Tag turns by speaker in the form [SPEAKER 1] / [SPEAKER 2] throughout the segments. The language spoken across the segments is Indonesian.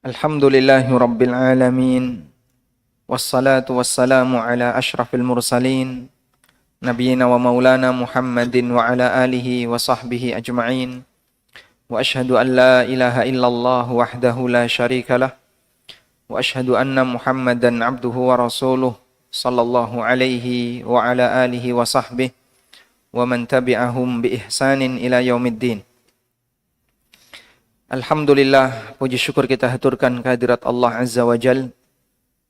[SPEAKER 1] Alhamdulillahi Rabbil Alamin. Wassalatu wassalamu ala ashrafil mursalin Nabiyyina wa maulana Muhammadin wa ala alihi wa sahbihi ajma'in. Wa ashhadu an la ilaha illallah wahdahu la syarika lah. Wa ashhadu anna Muhammadan abduhu wa rasuluh sallallahu alaihi wa ala alihi wa sahbihi wa man tabi'ahum bi ihsanin ila yaumiddin. Alhamdulillah, puji syukur kita haturkan kehadirat Allah Azza wa Jal.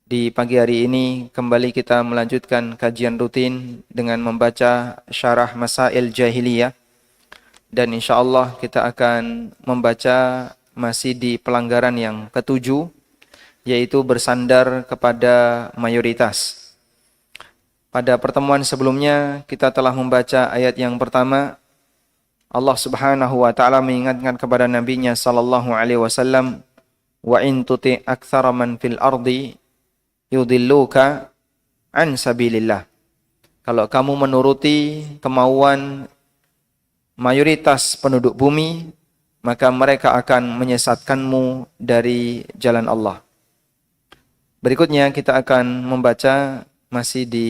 [SPEAKER 1] Di pagi hari ini kembali kita melanjutkan kajian rutin dengan membaca syarah Masail Jahiliyah. Dan insyaAllah kita akan membaca masih di pelanggaran yang ketujuh, yaitu bersandar kepada mayoritas. Pada pertemuan sebelumnya kita telah membaca ayat yang pertama. Allah Subhanahu wa taala mengingatkan kepada nabinya sallallahu alaihi wasallam, wa in tuti aktsara man fil ardi yudilluka an sabilillah. Kalau kamu menuruti kemauan mayoritas penduduk bumi, maka mereka akan menyesatkanmu dari jalan Allah. Berikutnya kita akan membaca masih di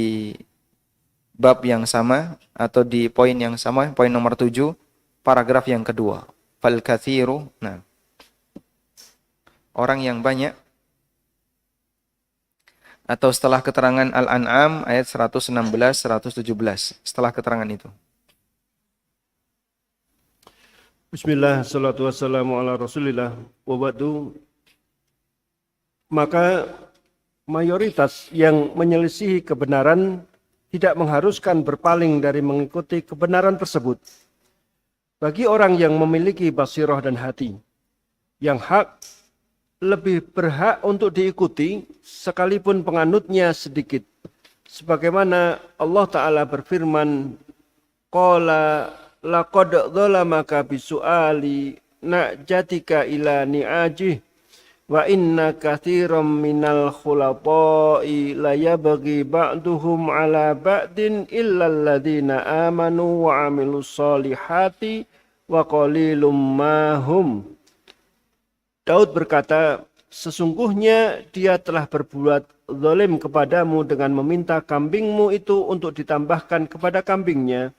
[SPEAKER 1] bab yang sama atau di poin yang sama, poin nomor 7. Paragraf yang kedua, fal kathiru, orang yang banyak, atau setelah keterangan Al-An'am ayat 116, 117, setelah keterangan itu.
[SPEAKER 2] Bismillah, salatu wassalamu ala rasulillah, wa ba'du. Maka mayoritas yang menyelisihi kebenaran tidak mengharuskan berpaling dari mengikuti kebenaran tersebut. Bagi orang yang memiliki basirah dan hati, yang hak lebih berhak untuk diikuti sekalipun penganutnya sedikit. Sebagaimana Allah Ta'ala berfirman, Qala laqad dhalamaka bisu'ali na'jatika ila ni'ajih wa inna kathiram minal khulatai layabghi ba'duhum ala ba'din illal ladhina amanu wa amilus solihati wa qalilum mahum. Daud berkata, sesungguhnya dia telah berbuat zalim kepadamu dengan meminta kambingmu itu untuk ditambahkan kepada kambingnya.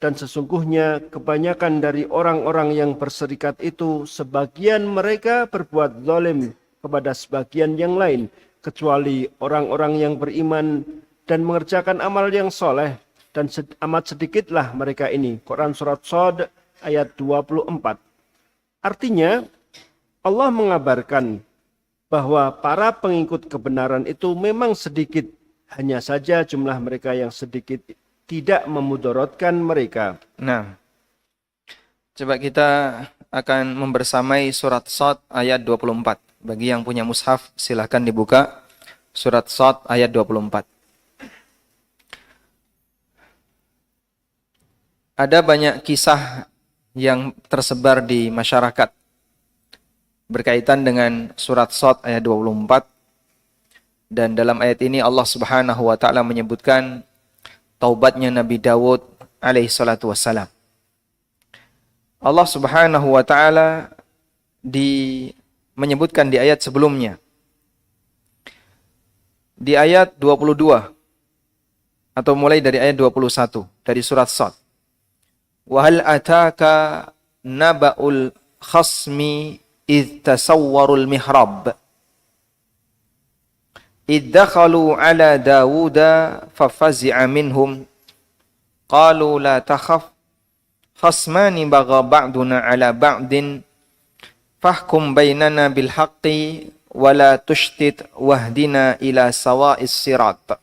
[SPEAKER 2] Dan sesungguhnya kebanyakan dari orang-orang yang berserikat itu, sebagian mereka berbuat zalim kepada sebagian yang lain, kecuali orang-orang yang beriman dan mengerjakan amal yang soleh, dan amat sedikitlah mereka ini. Quran Surat Shad ayat 24. Artinya, Allah mengabarkan bahwa para pengikut kebenaran itu memang sedikit, hanya saja jumlah mereka yang sedikit tidak memudaratkan mereka.
[SPEAKER 1] Nah, coba kita akan membersamai surat Shad ayat 24. Bagi yang punya mushaf silahkan dibuka surat Shad ayat 24. Ada banyak kisah yang tersebar di masyarakat berkaitan dengan surat Shad ayat 24. Dan dalam ayat ini Allah Subhanahu wa taala menyebutkan taubatnya Nabi Dawud alaihi salatu wassalam. Allah Subhanahu wa taala menyebutkan di ayat sebelumnya. Di ayat 22 atau mulai dari ayat 21 dari surat Shad. Wa hal ataka naba'ul khasmi idh tasawwarul mihrab. إذ دخلوا على داود ففزع منهم قالوا لا تخف خصمان بغى بعضنا على بعض فاحكم بيننا بالحق ولا تشتت واهدنا إلى سواء الصراط.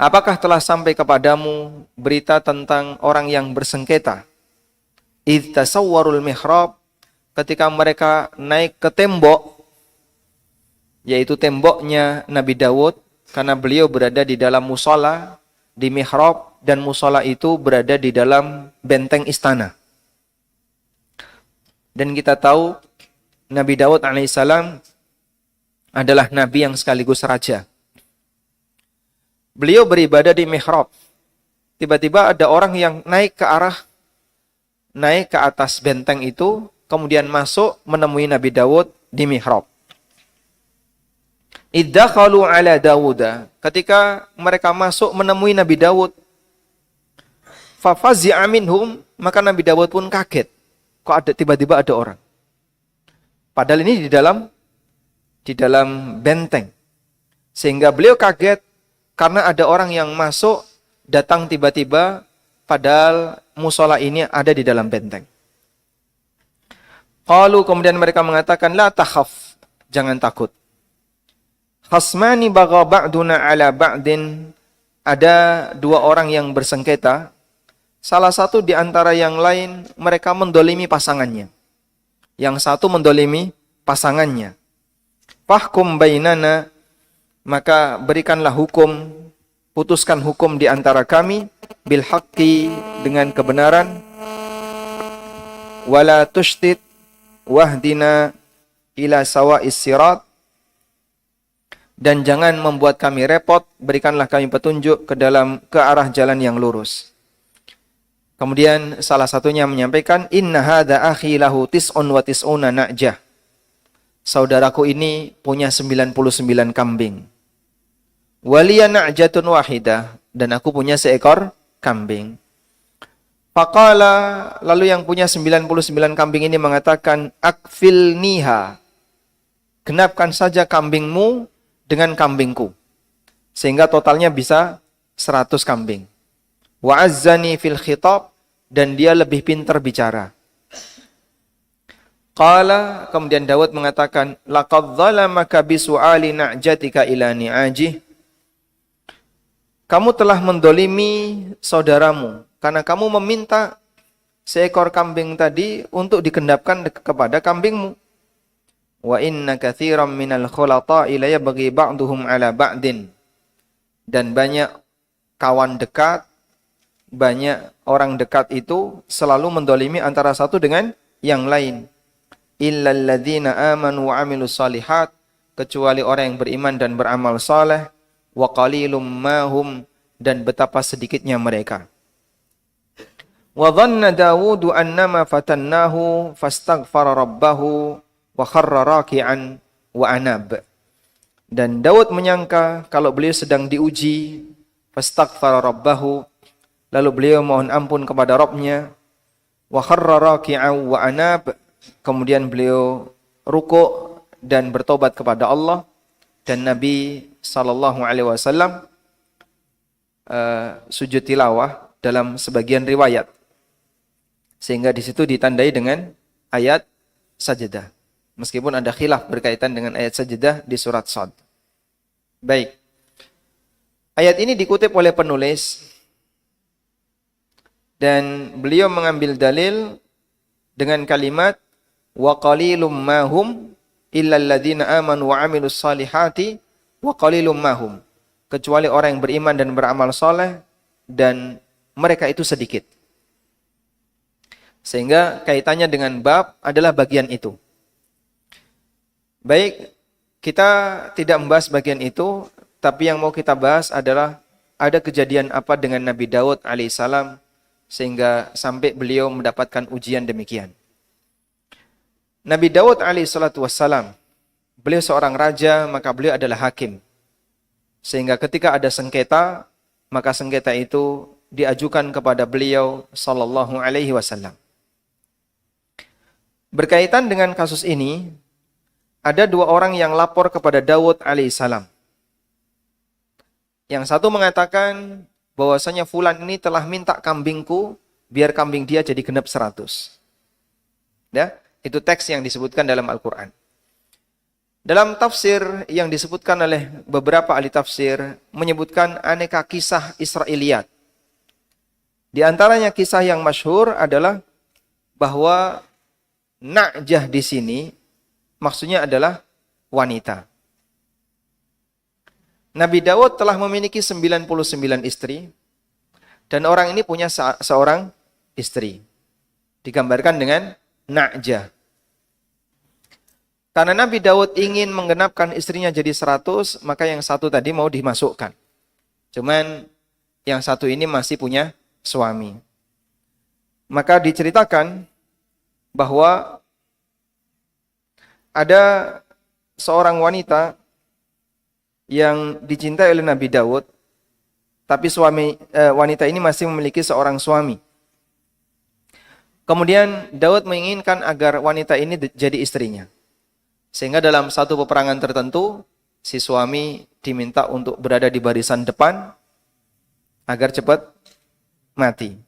[SPEAKER 1] Apakah telah sampai kepadamu berita tentang orang yang bersengketa? إذ tasawwarul mihrab, ketika mereka naik ke tembok, yaitu temboknya Nabi Dawud, karena beliau berada di dalam musola, di mihrab, dan musola itu berada di dalam benteng istana. Dan kita tahu Nabi Dawud alaihissalam adalah Nabi yang sekaligus raja. Beliau beribadah di mihrab. Tiba-tiba ada orang yang naik ke atas benteng itu, kemudian masuk menemui Nabi Dawud di mihrab. Iddakhalu ala Dawuda, ketika mereka masuk menemui Nabi Dawud, fafazi'a minhum, maka Nabi Dawud pun kaget. Kok ada tiba-tiba ada orang? Padahal ini di dalam benteng. Sehingga beliau kaget karena ada orang yang masuk, datang tiba-tiba, padahal musola ini ada di dalam benteng. Qalu, kemudian mereka mengatakan, la takhaf, jangan takut. Khasmani bagha ba'duna ala ba'din, ada dua orang yang bersengketa, salah satu di antara yang lain mereka mendolimi pasangannya. Yang satu mendolimi pasangannya. Fahkum bainana, maka berikanlah hukum, putuskan hukum di antara kami, bil haqqi, dengan kebenaran, wala tushtit wahdina ila sawa'is sirat, dan jangan membuat kami repot, berikanlah kami petunjuk ke arah jalan yang lurus. Kemudian salah satunya menyampaikan, inna hadza akhi lahu tis'un wa tis'una na'jah. Saudaraku ini punya 99 kambing. Waliya na'jatun wahidah, dan aku punya seekor kambing. Faqala, lalu yang punya 99 kambing ini mengatakan, akfilniha, genapkan saja kambingmu dengan kambingku, sehingga totalnya bisa 100 kambing. Wa azzani fil khitab, dan dia lebih pintar bicara. Qala, kemudian Daud mengatakan, laqad zalamaka bisu'ali na'jatika ila ni'ajih. Kamu telah mendolimi saudaramu karena kamu meminta seekor kambing tadi untuk dikendapkan kepada kambingmu. Wa inna katsiran minal khulata'i la yabghi ba'duhum 'ala ba'din. Dan banyak kawan dekat, banyak orang dekat itu selalu mendolimi antara satu dengan yang lain. Illal ladzina amanu wa 'amilus shalihat, kecuali orang yang beriman dan beramal saleh, wa qalilum mahum, dan betapa sedikitnya mereka. Wa dhanna Dawud annama fatannahu fastaghfara rabbahu wa kharra raki'an wa anab. Dan Daud menyangka kalau beliau sedang diuji, fastaghfara rabbahu, lalu beliau mohon ampun kepada Rabb-Nya, wa kharra raki'an wa anab, kemudian beliau rukuk dan bertobat kepada Allah. Dan Nabi sallallahu alaihi wasallam sujud tilawah dalam sebagian riwayat, sehingga di situ ditandai dengan ayat sajdah. Meskipun ada khilaf berkaitan dengan ayat sajdah di surat Shad. Baik. Ayat ini dikutip oleh penulis dan beliau mengambil dalil dengan kalimat wa qalilum mahum illal ladzina amanu wa 'amilus salihati wa qalilum mahum, kecuali orang yang beriman dan beramal saleh dan mereka itu sedikit. Sehingga kaitannya dengan bab adalah bagian itu. Baik, kita tidak membahas bagian itu, tapi yang mau kita bahas adalah ada kejadian apa dengan Nabi Daud alaihissalam sehingga sampai beliau mendapatkan ujian demikian. Nabi Daud alaihissalatu wassalam, beliau seorang raja, maka beliau adalah hakim. Sehingga ketika ada sengketa, maka sengketa itu diajukan kepada beliau sallallahu alaihi wasallam. Berkaitan dengan kasus ini, ada dua orang yang lapor kepada Daud alaihissalam. Yang satu mengatakan bahwasanya fulan ini telah minta kambingku, biar kambing dia jadi genap 100. Ya, itu teks yang disebutkan dalam Al-Quran. Dalam tafsir yang disebutkan oleh beberapa ahli tafsir, menyebutkan aneka kisah Israiliyat. Di antaranya kisah yang masyhur adalah bahwa Na'jah di sini maksudnya adalah wanita. Nabi Daud telah memiliki 99 istri dan orang ini punya seorang istri. Digambarkan dengan Na'jah. Karena Nabi Daud ingin menggenapkan istrinya jadi 100, maka yang satu tadi mau dimasukkan. Cuman yang satu ini masih punya suami. Maka diceritakan bahwa ada seorang wanita yang dicintai oleh Nabi Daud, tapi wanita ini masih memiliki seorang suami. Kemudian Daud menginginkan agar wanita ini jadi istrinya. Sehingga dalam satu peperangan tertentu, si suami diminta untuk berada di barisan depan agar cepat mati,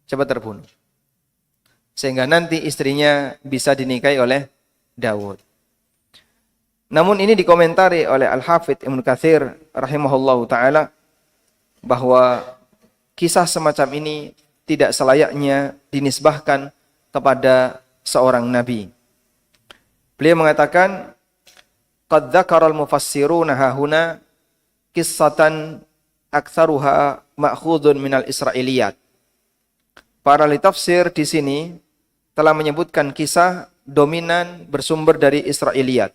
[SPEAKER 1] cepat terbunuh. Sehingga nanti istrinya bisa dinikahi oleh Daud. Namun ini dikomentari oleh Al-Hafidz Ibnu Katsir rahimahullahu taala bahwa kisah semacam ini tidak selayaknya dinisbahkan kepada seorang nabi. Beliau mengatakan, qad dzakara al-mufassiruna hahuna qissatan aktsaruha ma'khudun minal Israiliyat. Para ahli tafsir di sini telah menyebutkan kisah dominan bersumber dari Israiliyat.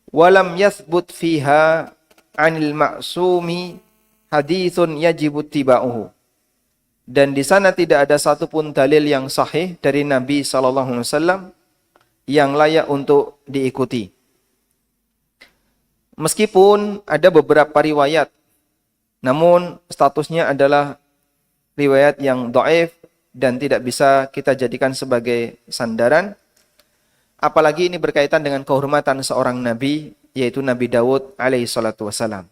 [SPEAKER 1] Walam yathbut fiha 'anil ma'sumi haditsun yajibu tibauhu. Dan di sana tidak ada satupun dalil yang sahih dari Nabi SAW yang layak untuk diikuti. Meskipun ada beberapa riwayat, namun statusnya adalah riwayat yang dhaif dan tidak bisa kita jadikan sebagai sandaran. Apalagi ini berkaitan dengan kehormatan seorang nabi, yaitu Nabi Daud alaihi salatu wassalam.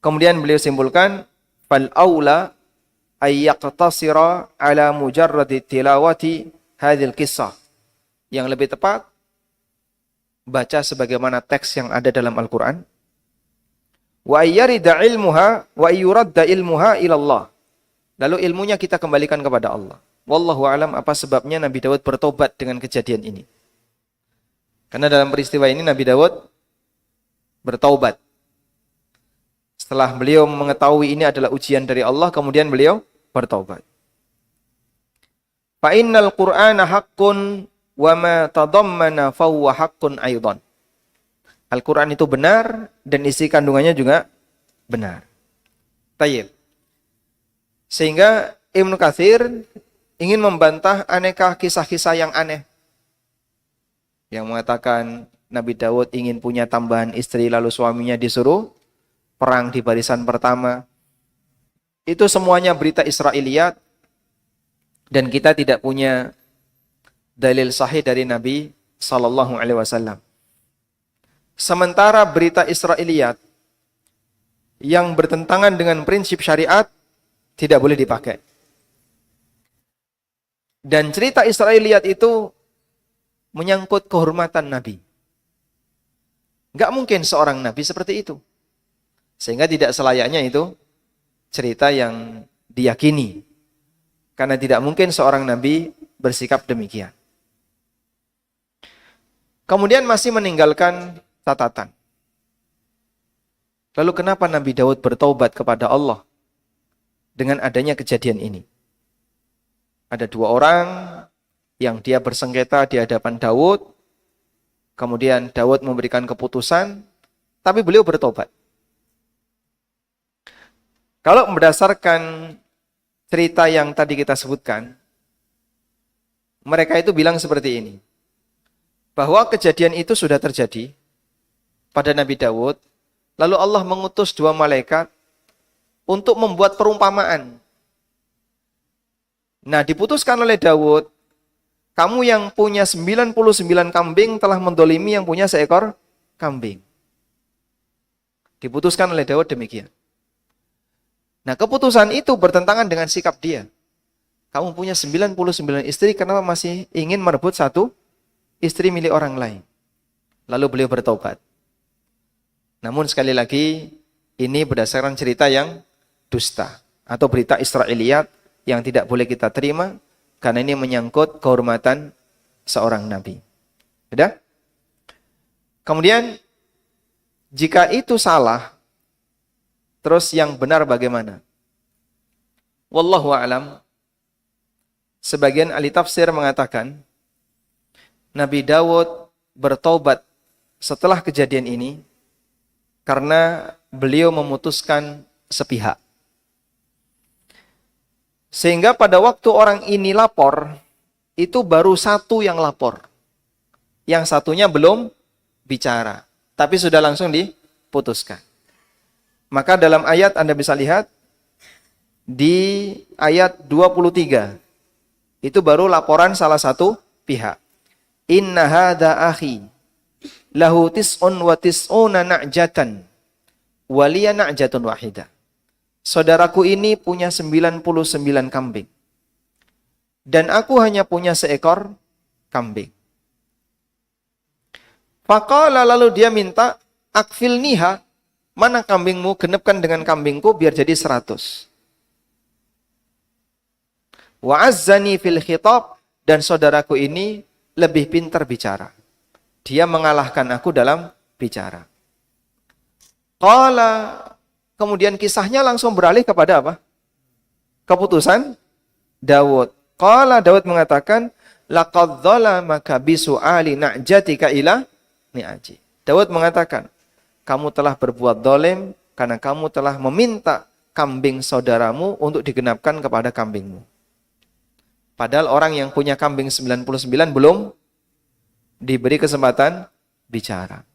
[SPEAKER 1] Kemudian beliau simpulkan, fal aula ay yaqtasira ala mujarradi tilawati hadhil qissah. Yang lebih tepat, baca sebagaimana teks yang ada dalam Al-Quran. Wa ayyarida ilmuha wa ayyuradda ilmuha ilallah. Lalu ilmunya kita kembalikan kepada Allah. Wallahu alam apa sebabnya Nabi Daud bertobat dengan kejadian ini. Karena dalam peristiwa ini Nabi Daud bertaubat. Setelah beliau mengetahui ini adalah ujian dari Allah, kemudian beliau bertaubat. Fa innal Qur'ana haqqun wa ma tadammana fa huwa haqqun aidan. Al-Qur'an itu benar dan isi kandungannya juga benar. Tayyib. Sehingga Ibnu Katsir ingin membantah aneka kisah-kisah yang aneh. Yang mengatakan Nabi Daud ingin punya tambahan istri lalu suaminya disuruh perang di barisan pertama. Itu semuanya berita Israiliyat dan kita tidak punya dalil sahih dari Nabi sallallahu alaihi wasallam. Sementara berita Israiliyat yang bertentangan dengan prinsip syariat tidak boleh dipakai. Dan cerita Israiliyat itu menyangkut kehormatan Nabi. Enggak mungkin seorang Nabi seperti itu. Sehingga tidak selayaknya itu cerita yang diyakini. Karena tidak mungkin seorang Nabi bersikap demikian. Kemudian masih meninggalkan catatan. Lalu kenapa Nabi Daud bertaubat kepada Allah dengan adanya kejadian ini? Ada dua orang yang dia bersengketa di hadapan Daud. Kemudian Daud memberikan keputusan, tapi beliau bertobat. Kalau berdasarkan cerita yang tadi kita sebutkan, mereka itu bilang seperti ini, bahwa kejadian itu sudah terjadi pada Nabi Daud, lalu Allah mengutus dua malaikat untuk membuat perumpamaan. Nah, diputuskan oleh Daud, kamu yang punya 99 kambing telah mendolimi yang punya seekor kambing. Diputuskan oleh Daud demikian. Nah, keputusan itu bertentangan dengan sikap dia. Kamu punya 99 istri, kenapa masih ingin merebut satu istri milik orang lain? Lalu beliau bertobat. Namun sekali lagi, ini berdasarkan cerita yang dusta atau berita Israiliyat yang tidak boleh kita terima, karena ini menyangkut kehormatan seorang nabi. Sudah? Kemudian, jika itu salah, terus yang benar bagaimana? Wallahu a'lam. Sebagian ahli tafsir mengatakan, Nabi Daud bertaubat setelah kejadian ini, karena beliau memutuskan sepihak. Sehingga pada waktu orang ini lapor, itu baru satu yang lapor, yang satunya belum bicara, tapi sudah langsung diputuskan. Maka dalam ayat Anda bisa lihat, di ayat 23, itu baru laporan salah satu pihak. Inna hadha akhi, lahu tis'un wa tis'una na'jatan, waliya na'jatun wahidah. Saudaraku ini punya 99 kambing. Dan aku hanya punya seekor kambing. Faqala, lalu dia minta, akfil niha, mana kambingmu, genepkan dengan kambingku biar jadi 100. Wa azzani fil khitab, dan saudaraku ini lebih pintar bicara. Dia mengalahkan aku dalam bicara. Qala, kemudian kisahnya langsung beralih kepada apa? Keputusan Daud. Qala, Daud mengatakan, laqad dhalamaka bisu'ali na'jatika ila ni'aji. Daud mengatakan, kamu telah berbuat zalim karena kamu telah meminta kambing saudaramu untuk digenapkan kepada kambingmu. Padahal orang yang punya kambing 99 belum diberi kesempatan bicara.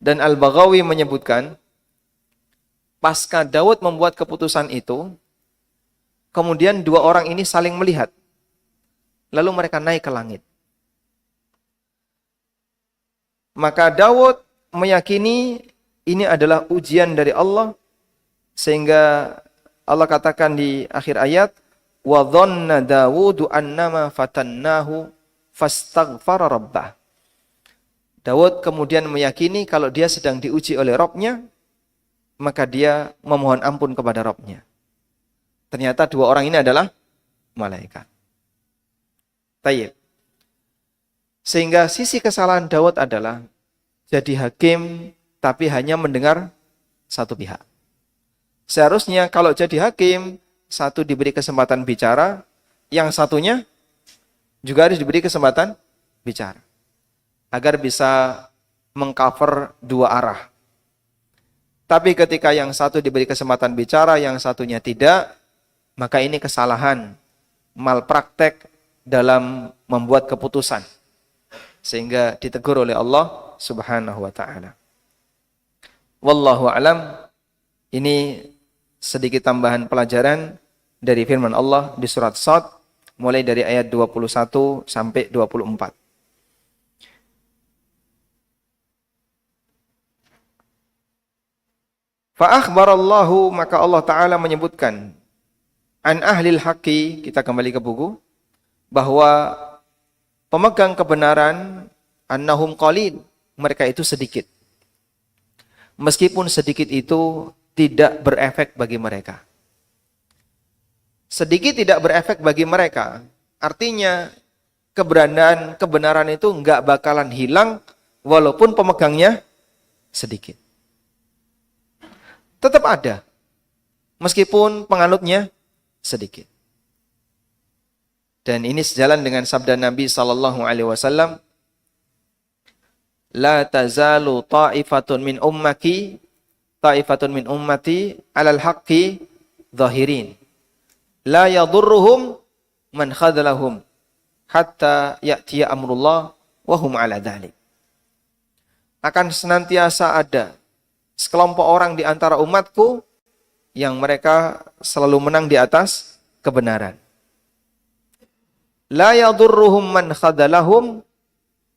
[SPEAKER 1] Dan Al-Baghawi menyebutkan, pasca Daud membuat keputusan itu, kemudian dua orang ini saling melihat. Lalu mereka naik ke langit. Maka Daud meyakini ini adalah ujian dari Allah, sehingga Allah katakan di akhir ayat, wa dhanna Dawudu annama fatannahu fastaghfara rabbah. Daud kemudian meyakini kalau dia sedang diuji oleh Rabb-nya, maka dia memohon ampun kepada Rabb-nya. Ternyata dua orang ini adalah malaikat. Tayyib. Sehingga sisi kesalahan Daud adalah jadi hakim tapi hanya mendengar satu pihak. Seharusnya kalau jadi hakim, satu diberi kesempatan bicara, yang satunya juga harus diberi kesempatan bicara. Agar bisa mengcover dua arah. Tapi ketika yang satu diberi kesempatan bicara, yang satunya tidak, maka ini kesalahan, malpraktek dalam membuat keputusan. Sehingga ditegur oleh Allah Subhanahu wa ta'ala. Wallahu a'lam. Ini sedikit tambahan pelajaran dari firman Allah di surat Shad, mulai dari ayat 21 sampai 24. Fa'akhbarallahu, maka Allah Ta'ala menyebutkan, an ahlil haqqi, kita kembali ke buku, bahwa pemegang kebenaran, annahum qalil, mereka itu sedikit. Meskipun sedikit itu tidak berefek bagi mereka. Sedikit tidak berefek bagi mereka, artinya kebenaran itu enggak bakalan hilang walaupun pemegangnya sedikit. Tetap ada, meskipun penganutnya sedikit. Dan ini sejalan dengan sabda Nabi SAW, la tazalu ta'ifatun min ummati alal haqqi zahirin, la yadurruhum man khadalahum hatta ya'tiya amrullah wa hum ala dhalik. Akan senantiasa ada sekelompok orang di antara umatku yang mereka selalu menang di atas kebenaran. La yadurruhum man khadalahum,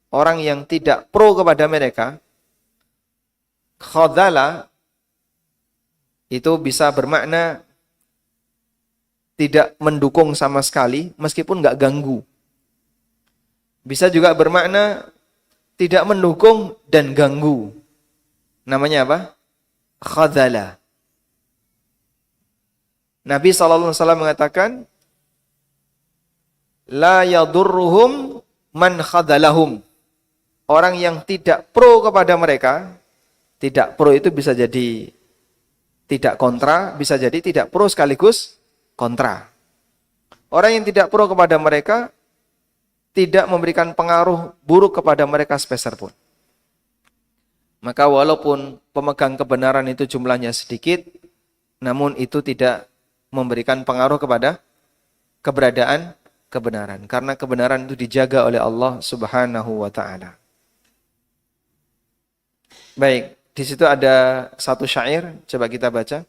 [SPEAKER 1] orang yang tidak pro kepada mereka. Khadala itu bisa bermakna tidak mendukung sama sekali, meskipun nggak ganggu. Bisa juga bermakna tidak mendukung dan ganggu. Namanya apa? Khadala. Nabi SAW mengatakan, la yadurruhum man khadalahum. Orang yang tidak pro kepada mereka, tidak pro itu bisa jadi tidak kontra, bisa jadi tidak pro sekaligus kontra. Orang yang tidak pro kepada mereka, tidak memberikan pengaruh buruk kepada mereka sepeser pun. Maka walaupun pemegang kebenaran itu jumlahnya sedikit, namun itu tidak memberikan pengaruh kepada keberadaan kebenaran. Karena kebenaran itu dijaga oleh Allah Subhanahu wa taala. Baik, di situ ada satu syair, coba kita baca.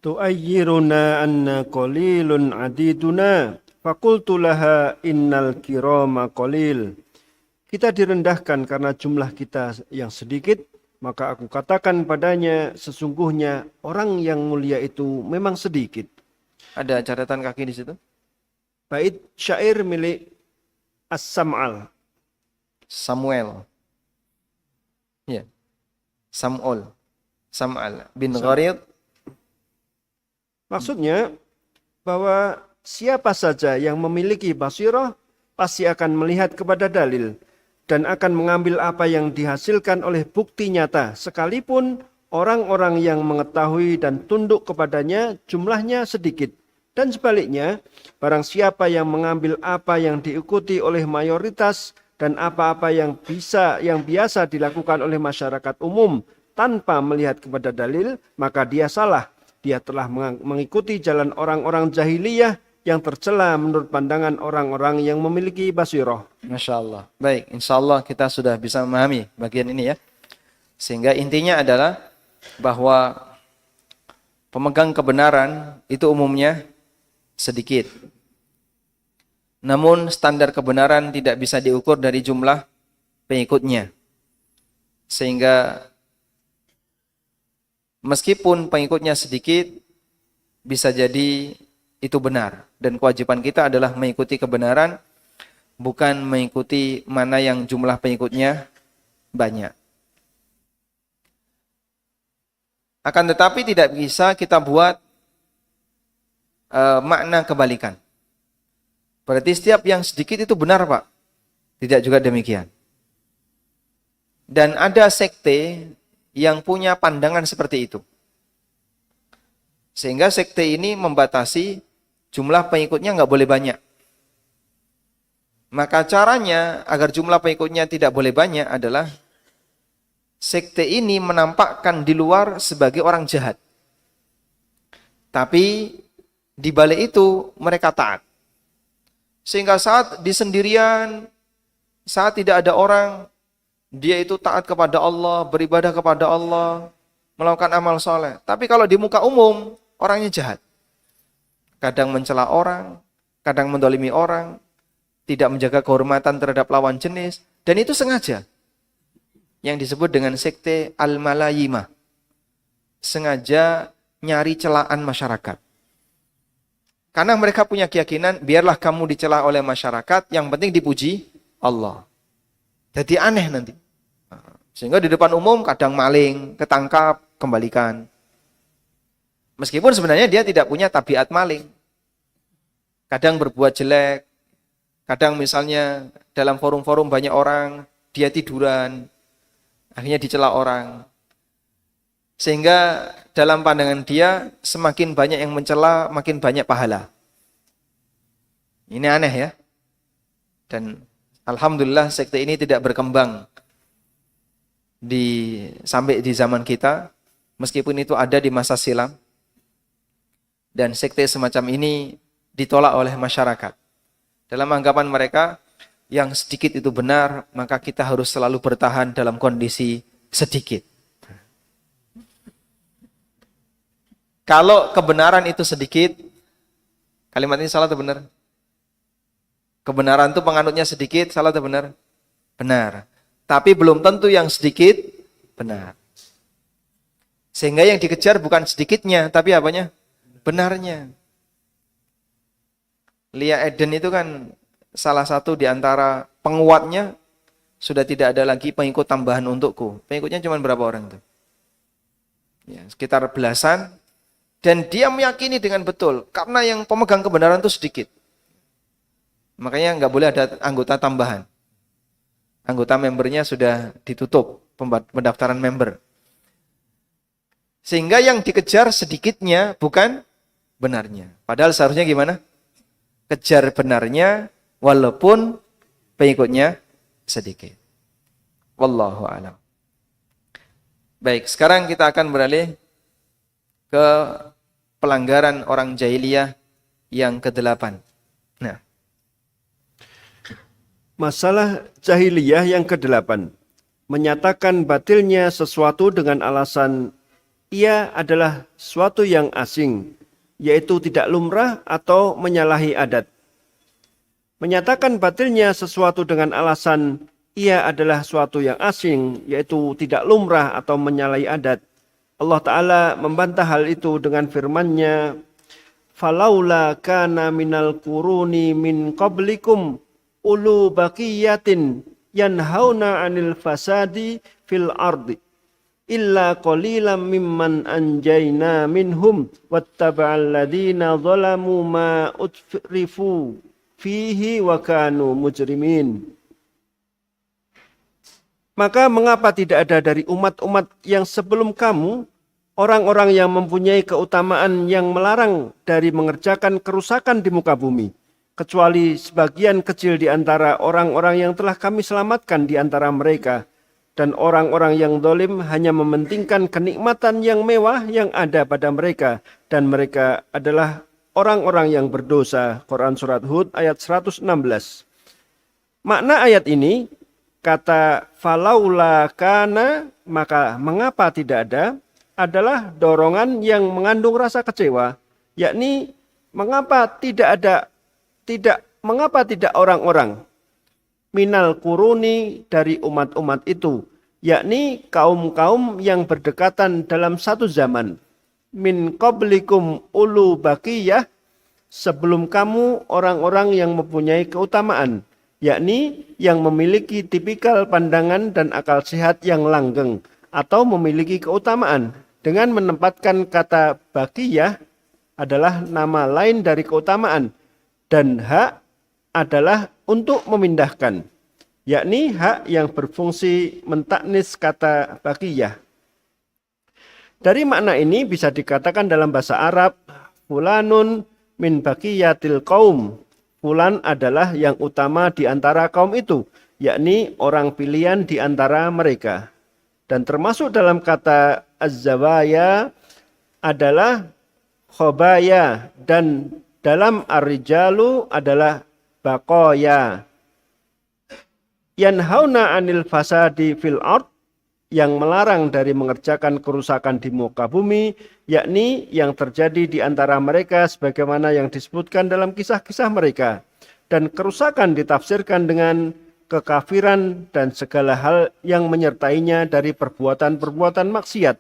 [SPEAKER 2] Tu'ayyiruna anna qalilun adiduna faqultu laha innal kirama qalil. Kita direndahkan karena jumlah kita yang sedikit, maka aku katakan padanya sesungguhnya orang yang mulia itu memang sedikit.
[SPEAKER 1] Ada catatan kaki di situ?
[SPEAKER 2] Bait syair milik As-Sam'al.
[SPEAKER 1] Samuel. Ya. Sam'al bin Gharib.
[SPEAKER 2] Maksudnya bahwa siapa saja yang memiliki basirah pasti akan melihat kepada dalil dan akan mengambil apa yang dihasilkan oleh bukti nyata sekalipun orang-orang yang mengetahui dan tunduk kepadanya jumlahnya sedikit. Dan sebaliknya, barang siapa yang mengambil apa yang diikuti oleh mayoritas dan apa-apa yang biasa dilakukan oleh masyarakat umum tanpa melihat kepada dalil, maka dia salah. Dia telah mengikuti jalan orang-orang jahiliyah yang tercela menurut pandangan orang-orang yang memiliki basirah.
[SPEAKER 1] Masya Allah. Baik, insya Allah kita sudah bisa memahami bagian ini ya. Sehingga intinya adalah bahwa pemegang kebenaran itu umumnya sedikit. Namun standar kebenaran tidak bisa diukur dari jumlah pengikutnya. Sehingga meskipun pengikutnya sedikit, bisa jadi itu benar. Dan kewajiban kita adalah mengikuti kebenaran, bukan mengikuti mana yang jumlah pengikutnya banyak. Akan tetapi tidak bisa kita buat makna kebalikan. Berarti setiap yang sedikit itu benar, Pak. Tidak juga demikian. Dan ada sekte yang punya pandangan seperti itu. Sehingga sekte ini membatasi jumlah pengikutnya nggak boleh banyak. Maka caranya agar jumlah pengikutnya tidak boleh banyak adalah sekte ini menampakkan di luar sebagai orang jahat. Tapi di balik itu mereka taat. Sehingga saat di sendirian, saat tidak ada orang, dia itu taat kepada Allah, beribadah kepada Allah, melakukan amal soleh. Tapi kalau di muka umum, orangnya jahat. Kadang mencela orang, kadang mendolimi orang, tidak menjaga kehormatan terhadap lawan jenis, dan itu sengaja. Yang disebut dengan sekte al-malayimah. Sengaja nyari celaan masyarakat. Karena mereka punya keyakinan, biarlah kamu dicela oleh masyarakat, yang penting dipuji Allah. Jadi aneh nanti. Sehingga di depan umum kadang maling, ketangkap, kembalikan. Meskipun sebenarnya dia tidak punya tabiat maling. Kadang berbuat jelek, kadang misalnya dalam forum-forum banyak orang, dia tiduran, akhirnya dicela orang. Sehingga dalam pandangan dia, semakin banyak yang mencela, makin banyak pahala. Ini aneh ya. Dan alhamdulillah sekte ini tidak berkembang sampai di zaman kita, meskipun itu ada di masa silam. Dan sekte semacam ini ditolak oleh masyarakat. Dalam anggapan mereka, yang sedikit itu benar, maka kita harus selalu bertahan dalam kondisi sedikit. Kalau kebenaran itu sedikit, kalimat ini salah atau benar? Kebenaran itu penganutnya sedikit, salah atau benar? Benar. Tapi belum tentu yang sedikit benar. Sehingga yang dikejar bukan sedikitnya, tapi apanya? Benarnya. Lia Eden itu kan salah satu di antara penguatnya, sudah tidak ada lagi pengikut tambahan untukku. Pengikutnya cuma berapa orang tuh? Ya, sekitar belasan. Dan dia meyakini dengan betul, karena yang pemegang kebenaran itu sedikit. Makanya nggak boleh ada anggota tambahan. Anggota membernya sudah ditutup, pendaftaran member. Sehingga yang dikejar sedikitnya, bukan benarnya. Padahal seharusnya gimana? Kejar benarnya, walaupun pengikutnya sedikit. Wallahu a'lam. Baik, sekarang kita akan beralih ke pelanggaran orang jahiliyah yang ke-8. Nah,
[SPEAKER 2] Masalah jahiliyah yang ke-8. Menyatakan batilnya sesuatu dengan alasan ia adalah suatu yang asing, yaitu tidak lumrah atau menyalahi adat. Menyatakan batilnya sesuatu dengan alasan ia adalah suatu yang asing, yaitu tidak lumrah atau menyalahi adat. Allah Ta'ala membantah hal itu dengan firman-Nya, "Falaula kana minal quruni min qablikum ulu baqiyatin yanhauna 'anil fasadi fil ardi illa qalilan mimman anjayna minhum wattaba'al ladina zalamu ma utrifu fihi wa kanu mujrimin." Maka mengapa tidak ada dari umat-umat yang sebelum kamu orang-orang yang mempunyai keutamaan yang melarang dari mengerjakan kerusakan di muka bumi, kecuali sebagian kecil di antara orang-orang yang telah kami selamatkan di antara mereka, dan orang-orang yang zalim hanya mementingkan kenikmatan yang mewah yang ada pada mereka, dan mereka adalah orang-orang yang berdosa. Quran Surat Hud ayat 116. Makna ayat ini, kata falaula kana, maka mengapa tidak ada, adalah dorongan yang mengandung rasa kecewa, yakni mengapa tidak orang-orang minal kuruni dari umat-umat itu, yakni kaum-kaum yang berdekatan dalam satu zaman, min qablikum ulu baqiyah, sebelum kamu orang-orang yang mempunyai keutamaan, yakni yang memiliki tipikal pandangan dan akal sehat yang langgeng atau memiliki keutamaan, dengan menempatkan kata baqiyah adalah nama lain dari keutamaan, dan hak adalah untuk memindahkan, yakni hak yang berfungsi mentaknis kata baqiyah. Dari makna ini bisa dikatakan dalam bahasa Arab, fulanun min baqiyatil qaum, fulan adalah yang utama di antara kaum itu, yakni orang pilihan di antara mereka. Dan termasuk dalam kata az-zawaya adalah khobaya, dan dalam ar-rijalu adalah baqoya. Yanhauna 'anil fasadi fil ard, yang melarang dari mengerjakan kerusakan di muka bumi, yakni yang terjadi di antara mereka sebagaimana yang disebutkan dalam kisah-kisah mereka. Dan kerusakan ditafsirkan dengan kekafiran dan segala hal yang menyertainya dari perbuatan-perbuatan maksiat.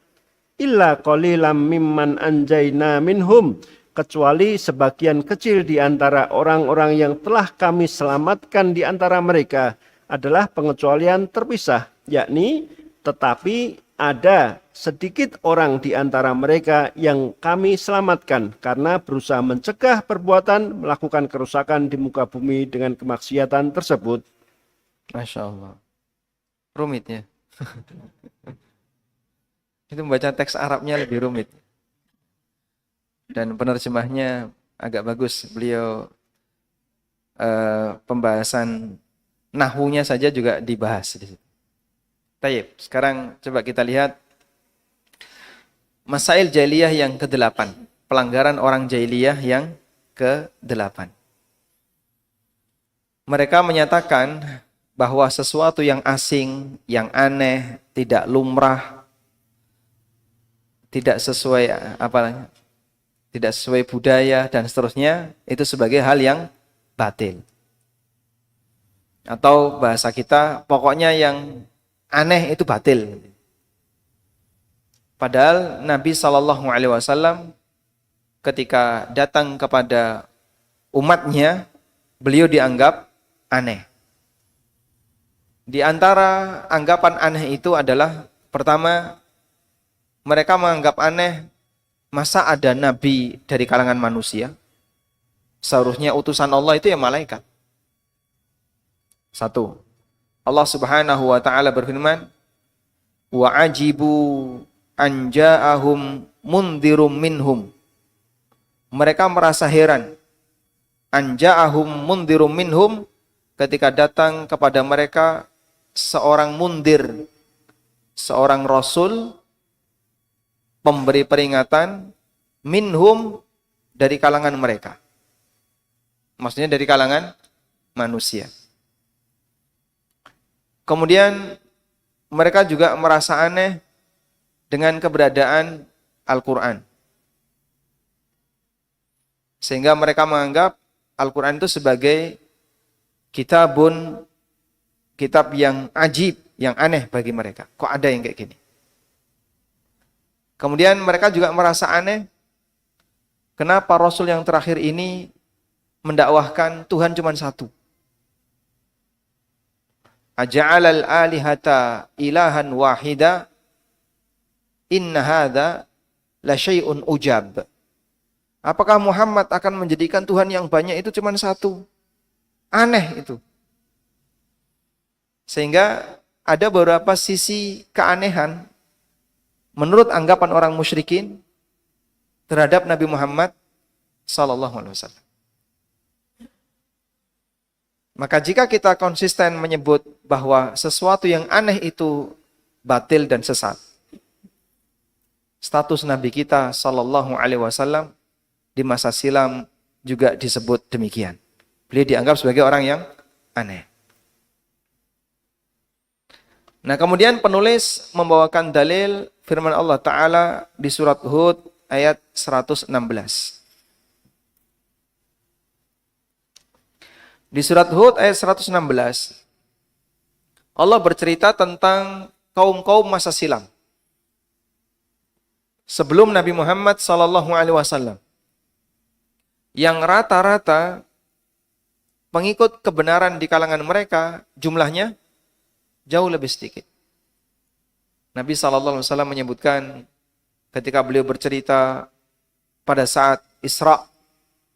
[SPEAKER 2] Illa qalilam mimman anjayna minhum, kecuali sebagian kecil di antara orang-orang yang telah kami selamatkan di antara mereka adalah pengecualian terpisah, yakni tetapi ada sedikit orang di antara mereka yang kami selamatkan karena berusaha mencegah perbuatan melakukan kerusakan di muka bumi dengan kemaksiatan tersebut.
[SPEAKER 1] Masya Allah. Rumit ya. Itu membaca teks Arabnya lebih rumit. Dan penerjemahnya agak bagus. Beliau pembahasan nahwunya saja juga dibahas di situ. Tayyib, sekarang coba kita lihat masail jahiliyah yang ke-8. Pelanggaran orang jahiliyah yang ke-8. Mereka menyatakan bahwa sesuatu yang asing, yang aneh, tidak lumrah, tidak sesuai tidak sesuai budaya dan seterusnya, itu sebagai hal yang batil. Atau bahasa kita, pokoknya yang aneh itu batil. Padahal Nabi SAW ketika datang kepada umatnya, beliau dianggap aneh. Di antara anggapan aneh itu adalah, pertama, mereka menganggap aneh, masa ada nabi dari kalangan manusia? Seharusnya utusan Allah itu ya malaikat. Satu. Allah Subhanahu wa taala berfirman, wa ajibu an ja'ahum mundhirum minhum. Mereka merasa heran, an ja'ahum mundhirum minhum, ketika datang kepada mereka seorang mundir, seorang rasul pemberi peringatan, minhum, dari kalangan mereka. Maksudnya dari kalangan manusia. Kemudian mereka juga merasa aneh dengan keberadaan Al-Quran. Sehingga mereka menganggap Al-Quran itu sebagai kitab yang ajib, yang aneh bagi mereka. Kok ada yang kayak gini? Kemudian mereka juga merasa aneh, kenapa Rasul yang terakhir ini mendakwahkan Tuhan cuma satu. Aja'alal alihata ilahan wahida, inna hadha la syai'un ujab. Apakah Muhammad akan menjadikan Tuhan yang banyak itu cuma satu? Aneh itu. Sehingga ada beberapa sisi keanehan menurut anggapan orang musyrikin terhadap Nabi Muhammad sallallahu alaihi wasallam. Maka jika kita konsisten menyebut bahwa sesuatu yang aneh itu batil dan sesat, status Nabi kita sallallahu alaihi wasallam di masa silam juga disebut demikian. Beliau dianggap sebagai orang yang aneh. Nah, kemudian penulis membawakan dalil firman Allah Ta'ala di surat Hud ayat 116. Di surat Hud ayat 116, Allah bercerita tentang kaum-kaum masa silam. Sebelum Nabi Muhammad SAW. Yang rata-rata pengikut kebenaran di kalangan mereka jumlahnya jauh lebih sedikit. Nabi SAW menyebutkan ketika beliau bercerita pada saat Isra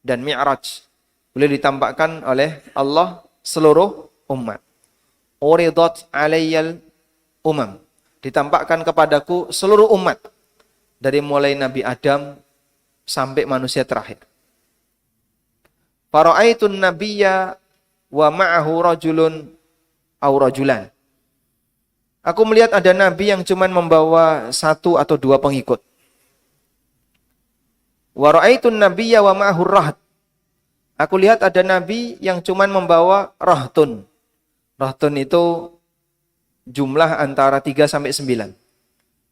[SPEAKER 1] dan Mi'raj, beliau ditampakkan oleh Allah seluruh umat. Uridat alayyal umam. Ditampakkan kepadaku seluruh umat. Dari mulai Nabi Adam sampai manusia terakhir. Fara'aitun nabiyya wa ma'ahu rajulun aw rajulan. Aku melihat ada nabi yang cuma membawa satu atau dua pengikut. Wa ra'aitun nabiyya wa ma'ahu rahat. Aku lihat ada nabi yang cuma membawa rahtun. Rahtun itu jumlah antara 3 sampai 9.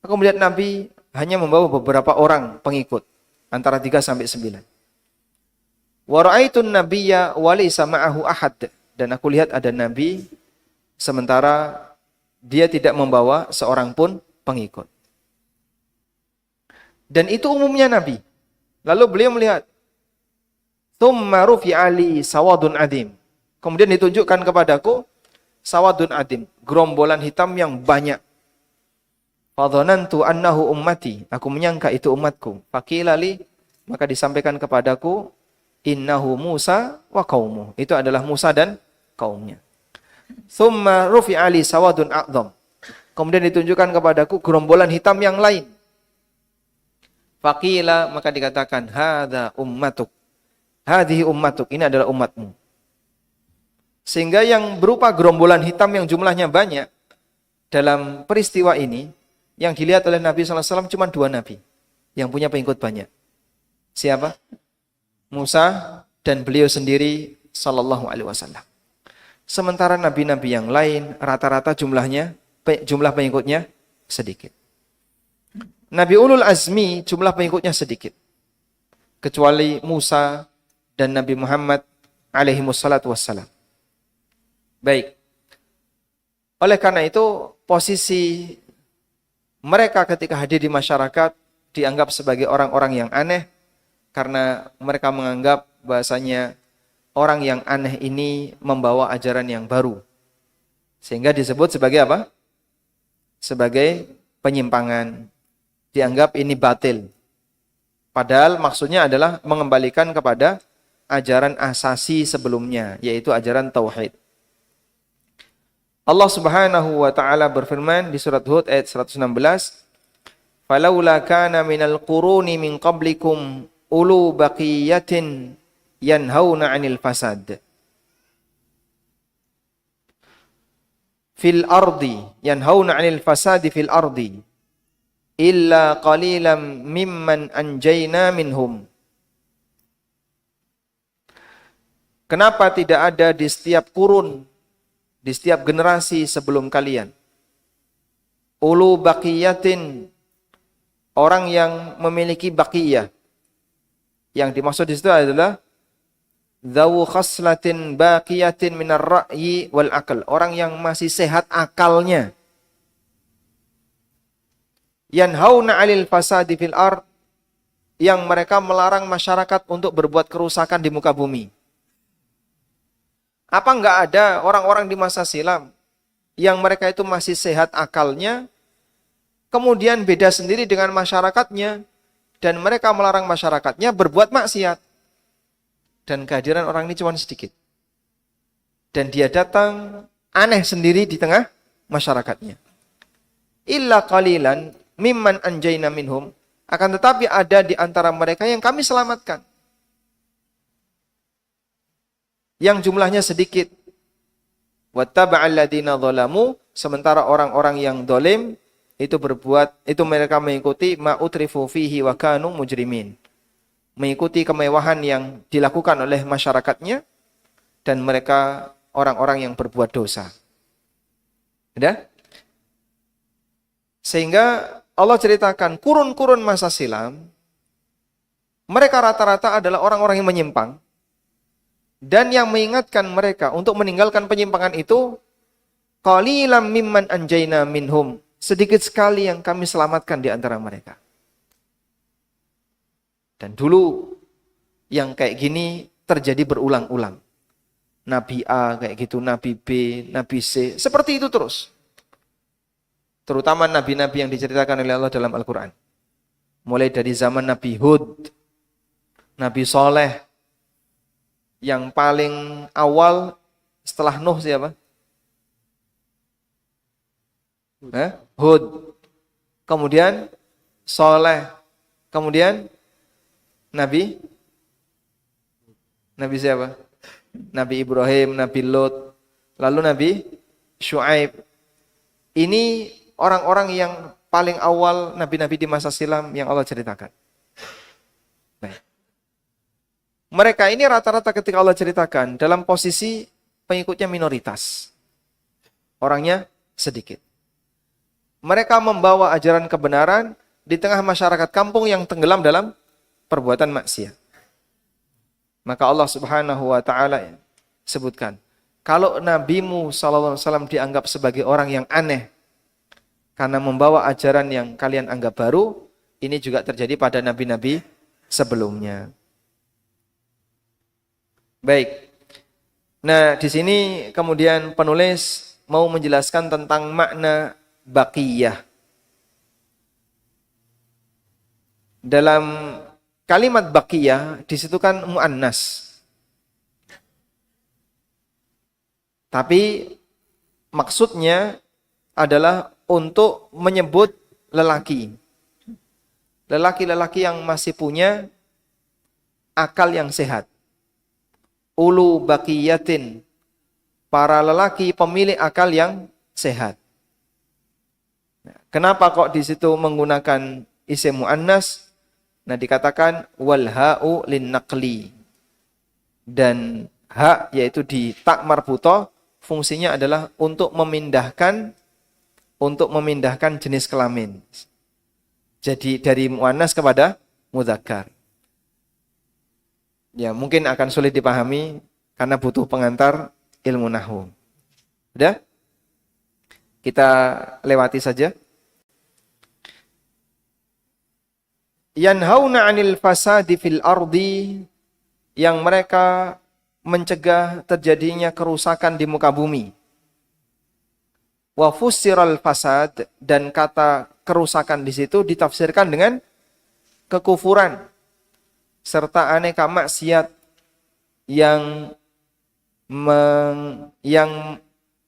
[SPEAKER 1] Aku melihat nabi hanya membawa beberapa orang pengikut, antara 3 sampai 9. Wa ra'aitun nabiyya wa laysa ma'ahu ahad. Dan aku lihat ada nabi sementara dia tidak membawa seorang pun pengikut. Dan itu umumnya nabi. Lalu beliau melihat Tsumma rufi'a li sawadun adim. Kemudian ditunjukkan kepadaku sawadun adim, gerombolan hitam yang banyak. Fadhanantu annahu ummati. Aku menyangka itu umatku. Faqila li, maka disampaikan kepadaku, innahu Musa wa qaumuh. Itu adalah Musa dan kaumnya. Tsumma rufi'a li sawadun a'dham. Kemudian ditunjukkan kepadaku gerombolan hitam yang lain. Faqila, maka dikatakan, hadza ummatuk. Hadhihi ummatuk, ini adalah umatmu. Sehingga yang berupa gerombolan hitam yang jumlahnya banyak, dalam peristiwa ini, yang dilihat oleh Nabi SAW cuma 2 nabi, yang punya pengikut banyak. Siapa? Musa dan beliau sendiri sallallahu alaihi wasallam. Sementara nabi-nabi yang lain, rata-rata jumlah pengikutnya sedikit. Nabi Ulul Azmi jumlah pengikutnya sedikit. Kecuali Musa dan Nabi Muhammad alaihi wassalatu wassalam. Baik. Oleh karena itu, posisi mereka ketika hadir di masyarakat dianggap sebagai orang-orang yang aneh karena mereka menganggap bahasanya orang yang aneh ini membawa ajaran yang baru. Sehingga disebut sebagai apa? Sebagai penyimpangan. Dianggap ini batil. Padahal maksudnya adalah mengembalikan kepada ajaran asasi sebelumnya, yaitu ajaran tauhid. Allah Subhanahu wa taala berfirman di surat Hud ayat 116, "Falaula kana minal quruni min qablikum ulu baqiyatin yanhauna 'anil fasad fil ardi yanhauna 'anil fasadi fil ardi illa qalilan mimman anjayna minhum." Kenapa tidak ada di setiap kurun, di setiap generasi sebelum kalian? Ulu baqiyatin, orang yang memiliki baqiyah. Yang dimaksud di situ adalah dzawu khaslatin baqiyatin minar ra'yi wal aql, orang yang masih sehat akalnya. Yanhauna 'anil fasadi fil ard, yang mereka melarang masyarakat untuk berbuat kerusakan di muka bumi. Apa enggak ada orang-orang di masa silam yang mereka itu masih sehat akalnya, kemudian beda sendiri dengan masyarakatnya, dan mereka melarang masyarakatnya berbuat maksiat. Dan kehadiran orang ini cuma sedikit. Dan dia datang aneh sendiri di tengah masyarakatnya. Illa qalilan mimman anjayna minhum, akan tetapi ada di antara mereka yang kami selamatkan, yang jumlahnya sedikit. Wattaba'al ladzina dzalamu, sementara orang-orang yang dolim itu berbuat, itu mereka mengikuti ma'utrifu fihi wa kanu mujrimin, mengikuti kemewahan yang dilakukan oleh masyarakatnya, dan mereka orang-orang yang berbuat dosa. Sudah? Sehingga Allah ceritakan kurun-kurun masa silam, mereka rata-rata adalah orang-orang yang menyimpang, dan yang mengingatkan mereka untuk meninggalkan penyimpangan itu, qalilan mimman anjayna minhum, sedikit sekali yang kami selamatkan di antara mereka. Dan dulu yang kayak gini terjadi berulang-ulang. Nabi A kayak gitu, Nabi B, Nabi C, seperti itu terus. Terutama nabi-nabi yang diceritakan oleh Allah dalam Al-Quran. Mulai dari zaman Nabi Hud, Nabi Soleh, yang paling awal setelah Nuh siapa? Hud. Kemudian Soleh. Kemudian Nabi siapa? Nabi Ibrahim, Nabi Lot. Lalu Nabi Syuaib. Ini orang-orang yang paling awal nabi-nabi di masa silam yang Allah ceritakan. Baik. Mereka ini rata-rata ketika Allah ceritakan dalam posisi pengikutnya minoritas. Orangnya sedikit. Mereka membawa ajaran kebenaran di tengah masyarakat kampung yang tenggelam dalam perbuatan maksiat. Maka Allah Subhanahu wa taala sebutkan, kalau nabimu sallallahu alaihi wasallam dianggap sebagai orang yang aneh karena membawa ajaran yang kalian anggap baru, ini juga terjadi pada nabi-nabi sebelumnya. Baik. Nah, di sini kemudian penulis mau menjelaskan tentang makna baqiyah. Dalam kalimat baqiyah di situ kan muannas. Tapi maksudnya adalah untuk menyebut lelaki. Lelaki-lelaki yang masih punya akal yang sehat. Ulu baqiyatin, para lelaki pemilik akal yang sehat. Kenapa kok di situ menggunakan isim muannas? Nah, dikatakan wal ha'u lin naqli. Dan ha yaitu di tak marbutoh, fungsinya adalah untuk memindahkan jenis kelamin. Jadi dari muannas kepada mudzakkar. Ya, mungkin akan sulit dipahami karena butuh pengantar ilmu nahwu. Udah? Kita lewati saja. Yanhauna 'anil fasadi fil ardi, yang mereka mencegah terjadinya kerusakan di muka bumi. Wa fussiral fasad, dan kata kerusakan di situ ditafsirkan dengan kekufuran serta aneka maksiat yang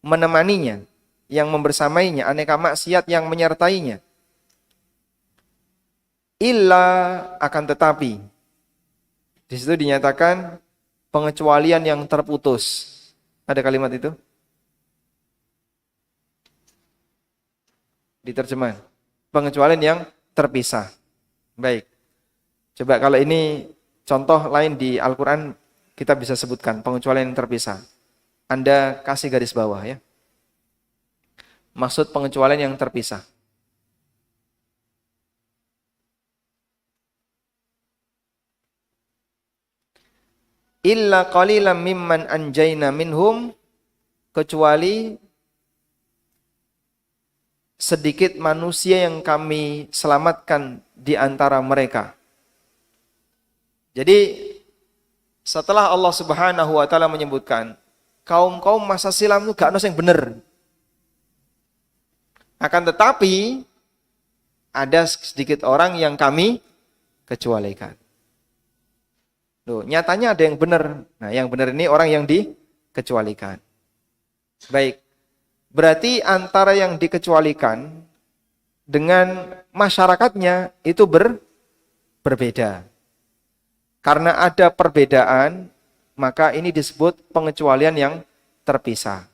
[SPEAKER 1] menemaninya, yang membersamainya, aneka maksiat yang menyertainya. Illa, akan tetapi, di situ dinyatakan pengecualian yang terputus. Ada kalimat itu? Di terjemahan. Pengecualian yang terpisah. Baik. Coba kalau ini contoh lain di Al-Quran kita bisa sebutkan pengecualian yang terpisah. Anda kasih garis bawah ya. Maksud pengecualian yang terpisah. Illa qalilan mimman anjayna minhum, kecuali sedikit manusia yang kami selamatkan di antara mereka. Jadi setelah Allah Subhanahu wa taala menyebutkan kaum-kaum masa silam itu gak ono yang bener. Akan tetapi ada sedikit orang yang kami kecualikan. Loh, nyatanya ada yang benar. Nah, yang benar ini orang yang dikecualikan. Baik. Berarti antara yang dikecualikan dengan masyarakatnya itu berbeda. Karena ada perbedaan, maka ini disebut pengecualian yang terpisah.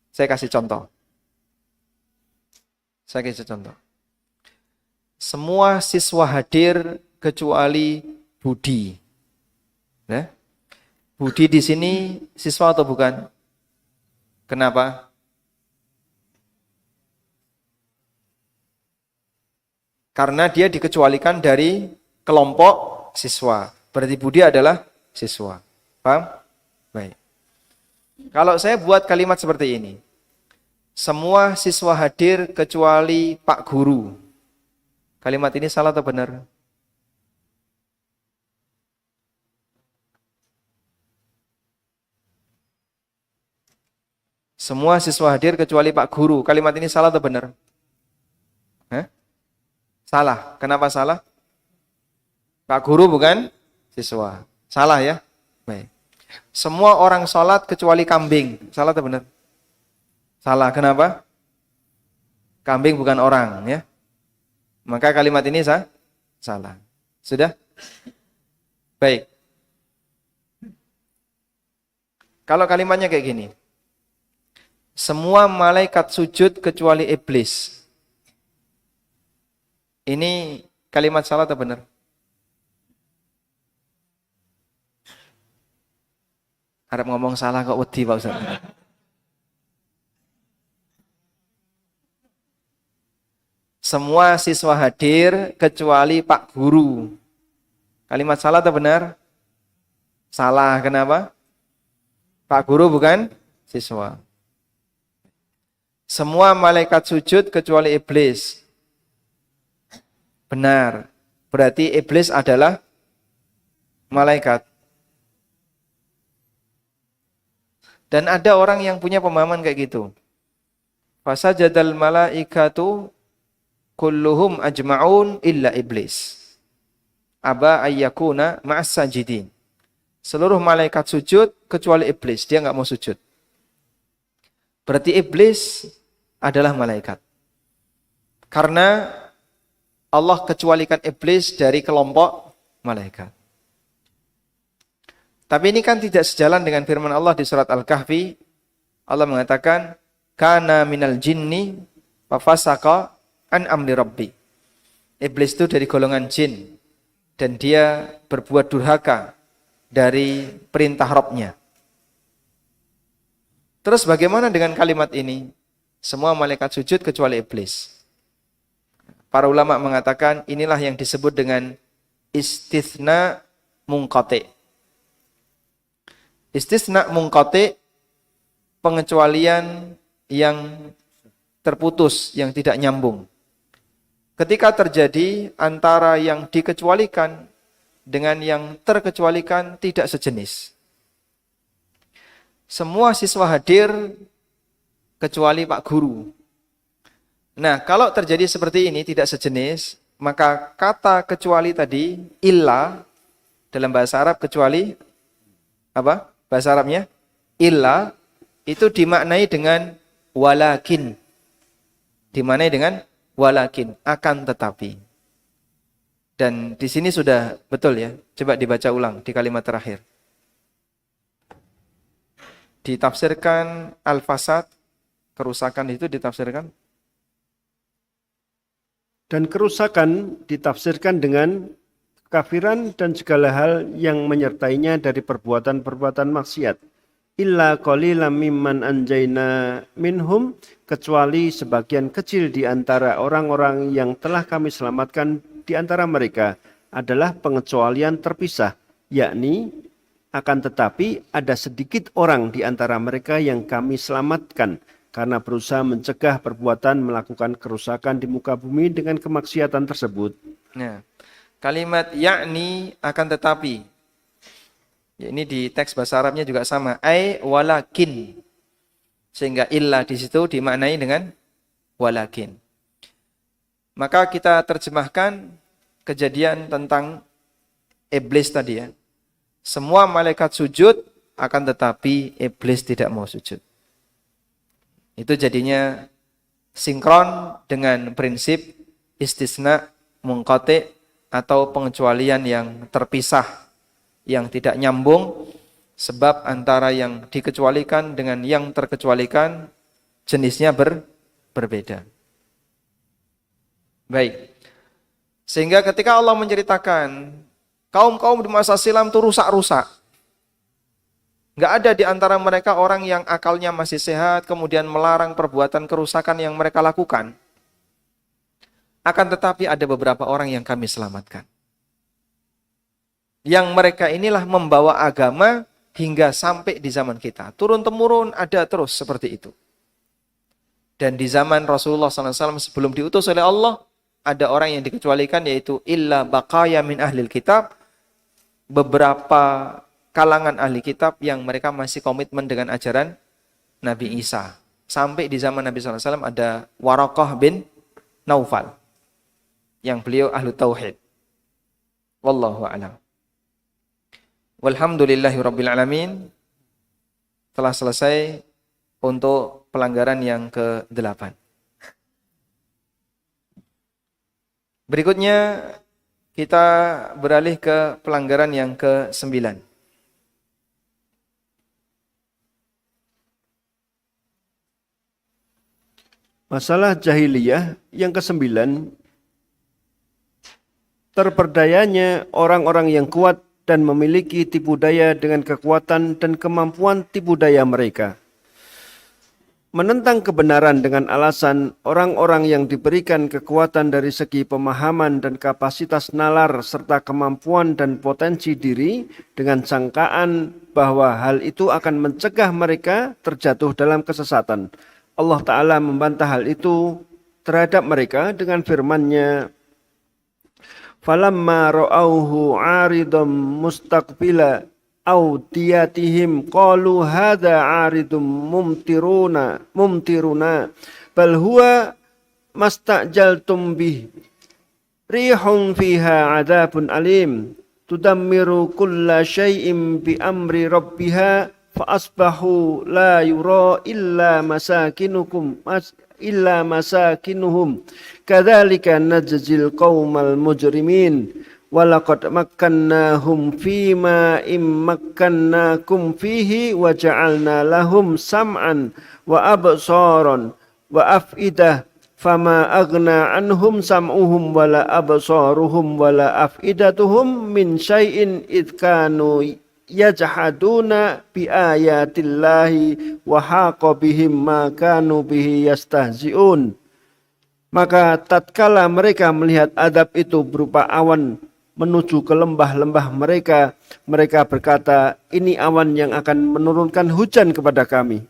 [SPEAKER 1] Saya kasih contoh. Semua siswa hadir kecuali Budi. Nah, Budi di sini siswa atau bukan? Kenapa? Karena dia dikecualikan dari kelompok siswa. Berarti Budi adalah siswa. Paham? Baik. Kalau saya buat kalimat seperti ini. Semua siswa hadir kecuali Pak Guru. Kalimat ini salah atau benar? Semua siswa hadir kecuali Pak Guru. Kalimat ini salah atau benar? Salah. Kenapa salah? Pak Guru bukan siswa. Salah ya? Baik. Semua orang sholat kecuali kambing. Salah atau benar? Salah. Kenapa? Kambing bukan orang ya. Maka kalimat ini salah. Sudah? Baik. Kalau kalimatnya kayak gini. Semua malaikat sujud kecuali iblis. Ini kalimat salah atau benar? Harap ngomong salah kok wedi Pak Ustaz. Semua siswa hadir kecuali Pak Guru. Kalimat salah atau benar? Salah. Kenapa? Pak Guru bukan siswa. Semua malaikat sujud kecuali iblis. Benar. Berarti iblis adalah malaikat. Dan ada orang yang punya pemahaman kayak gitu. Fasajadal malaikatu kulluhum ajma'un illa iblis. Aba ayyakuna ma'as sajidin. Seluruh malaikat sujud kecuali iblis. Dia enggak mau sujud. Berarti iblis adalah malaikat. Karena Allah kecualikan iblis dari kelompok malaikat. Tapi ini kan tidak sejalan dengan firman Allah di surat Al-Kahfi. Allah mengatakan, kana minal jinni fafasaqa an amri rabbi. Iblis itu dari golongan jin. Dan dia berbuat durhaka dari perintah Rabb-nya. Terus bagaimana dengan kalimat ini? Semua malaikat sujud kecuali iblis. Para ulama mengatakan inilah yang disebut dengan istitsna munqati. Istitsna munqati, pengecualian yang terputus, yang tidak nyambung. Ketika terjadi antara yang dikecualikan dengan yang terkecualikan tidak sejenis. Semua siswa hadir kecuali Pak Guru. Nah, kalau terjadi seperti ini tidak sejenis, maka kata kecuali tadi, illa, dalam bahasa Arab kecuali, apa? Bahasa Arabnya, illa, itu dimaknai dengan walakin. Dimaknai dengan walakin, akan tetapi. Dan di sini sudah betul ya, coba dibaca ulang di kalimat terakhir. Ditafsirkan al-fasad, kerusakan itu ditafsirkan.
[SPEAKER 2] Dan kerusakan ditafsirkan dengan kafiran dan segala hal yang menyertainya dari perbuatan-perbuatan maksiat. Illa qalilan mimman anjayna minhum, kecuali sebagian kecil di antara orang-orang yang telah kami selamatkan di antara mereka adalah pengecualian terpisah, yakni akan tetapi ada sedikit orang di antara mereka yang kami selamatkan karena berusaha mencegah perbuatan melakukan kerusakan di muka bumi dengan kemaksiatan tersebut.
[SPEAKER 1] Nah, kalimat yakni akan tetapi. Ya, ini di teks bahasa Arabnya juga sama. Ai walakin. Sehingga illa di situ dimaknai dengan walakin. Maka kita terjemahkan kejadian tentang iblis tadi ya. Semua malaikat sujud akan tetapi iblis tidak mau sujud. Itu jadinya sinkron dengan prinsip istisna munqati atau pengecualian yang terpisah, yang tidak nyambung, sebab antara yang dikecualikan dengan yang terkecualikan jenisnya berbeda. Baik. Sehingga ketika Allah menceritakan kaum-kaum di masa silam itu rusak-rusak, nggak ada di antara mereka orang yang akalnya masih sehat kemudian melarang perbuatan kerusakan yang mereka lakukan. Akan tetapi ada beberapa orang yang kami selamatkan. Yang mereka inilah membawa agama hingga sampai di zaman kita. Turun-temurun ada terus seperti itu. Dan di zaman Rasulullah SAW sebelum diutus oleh Allah, ada orang yang dikecualikan yaitu illa baqaya min ahlil kitab. Beberapa kalangan ahli kitab yang mereka masih komitmen dengan ajaran Nabi Isa. Sampai di zaman Nabi SAW ada Waraqah bin Naufal. Yang beliau ahlu tauhid. Wallahu a'lam. Walhamdulillahirabbil alamin. Telah selesai untuk pelanggaran yang ke-8. Berikutnya kita beralih ke pelanggaran yang ke-9.
[SPEAKER 2] Masalah jahiliyah yang ke-9, terperdayanya orang-orang yang kuat dan memiliki tipu daya dengan kekuatan dan kemampuan tipu daya mereka. Menentang kebenaran dengan alasan orang-orang yang diberikan kekuatan dari segi pemahaman dan kapasitas nalar serta kemampuan dan potensi diri dengan sangkaan bahwa hal itu akan mencegah mereka terjatuh dalam kesesatan. Allah Ta'ala membantah hal itu terhadap mereka dengan firman-Nya, "Falamma ra'auhu 'aridam mustaqbila awdiyatihim qalu hadza 'aridum mumtiruna bal huwa mastajaltum bih rihun fiha 'adzabun alim tudammiru kulla syai'in bi amri rabbiha fa asbahu la yura illa masakinuhum kadzalika najzil qaumal mujrimin walaqad makkannahum fima immakkannakum fihi wa ja'alna lahum sam'an wa absaran wa af'idah fama aghna anhum sam'uhum wala absaruhum wala af'idatuhum min syai'in id kanu yajhaduna bi ayatillahi wa haqa bihim ma kanu bihi yastahzi'un. Maka tatkala mereka melihat adab itu berupa awan menuju ke lembah-lembah mereka, mereka berkata, ini awan yang akan menurunkan hujan kepada kami.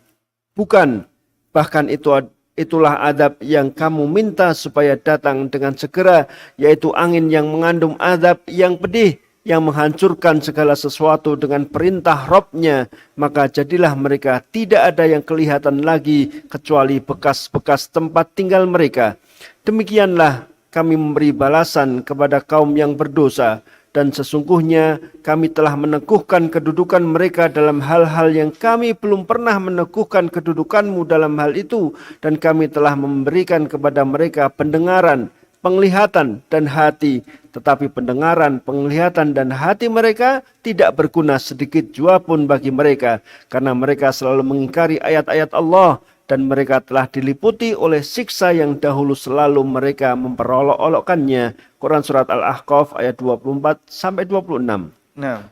[SPEAKER 2] Bukan, bahkan itulah adab yang kamu minta supaya datang dengan segera, yaitu angin yang mengandung adab yang pedih, yang menghancurkan segala sesuatu dengan perintah Rabb-Nya. Maka jadilah mereka tidak ada yang kelihatan lagi kecuali bekas-bekas tempat tinggal mereka. Demikianlah kami memberi balasan kepada kaum yang berdosa, dan sesungguhnya kami telah meneguhkan kedudukan mereka dalam hal-hal yang kami belum pernah meneguhkan kedudukanmu dalam hal itu, dan kami telah memberikan kepada mereka pendengaran, penglihatan, dan hati. Tetapi pendengaran, penglihatan, dan hati mereka tidak berguna sedikit jua pun bagi mereka, karena mereka selalu mengingkari ayat-ayat Allah dan mereka telah diliputi oleh siksa yang dahulu selalu mereka memperolok-olokkannya. Quran Surat Al-Ahqaf ayat 24-26.
[SPEAKER 1] Nah,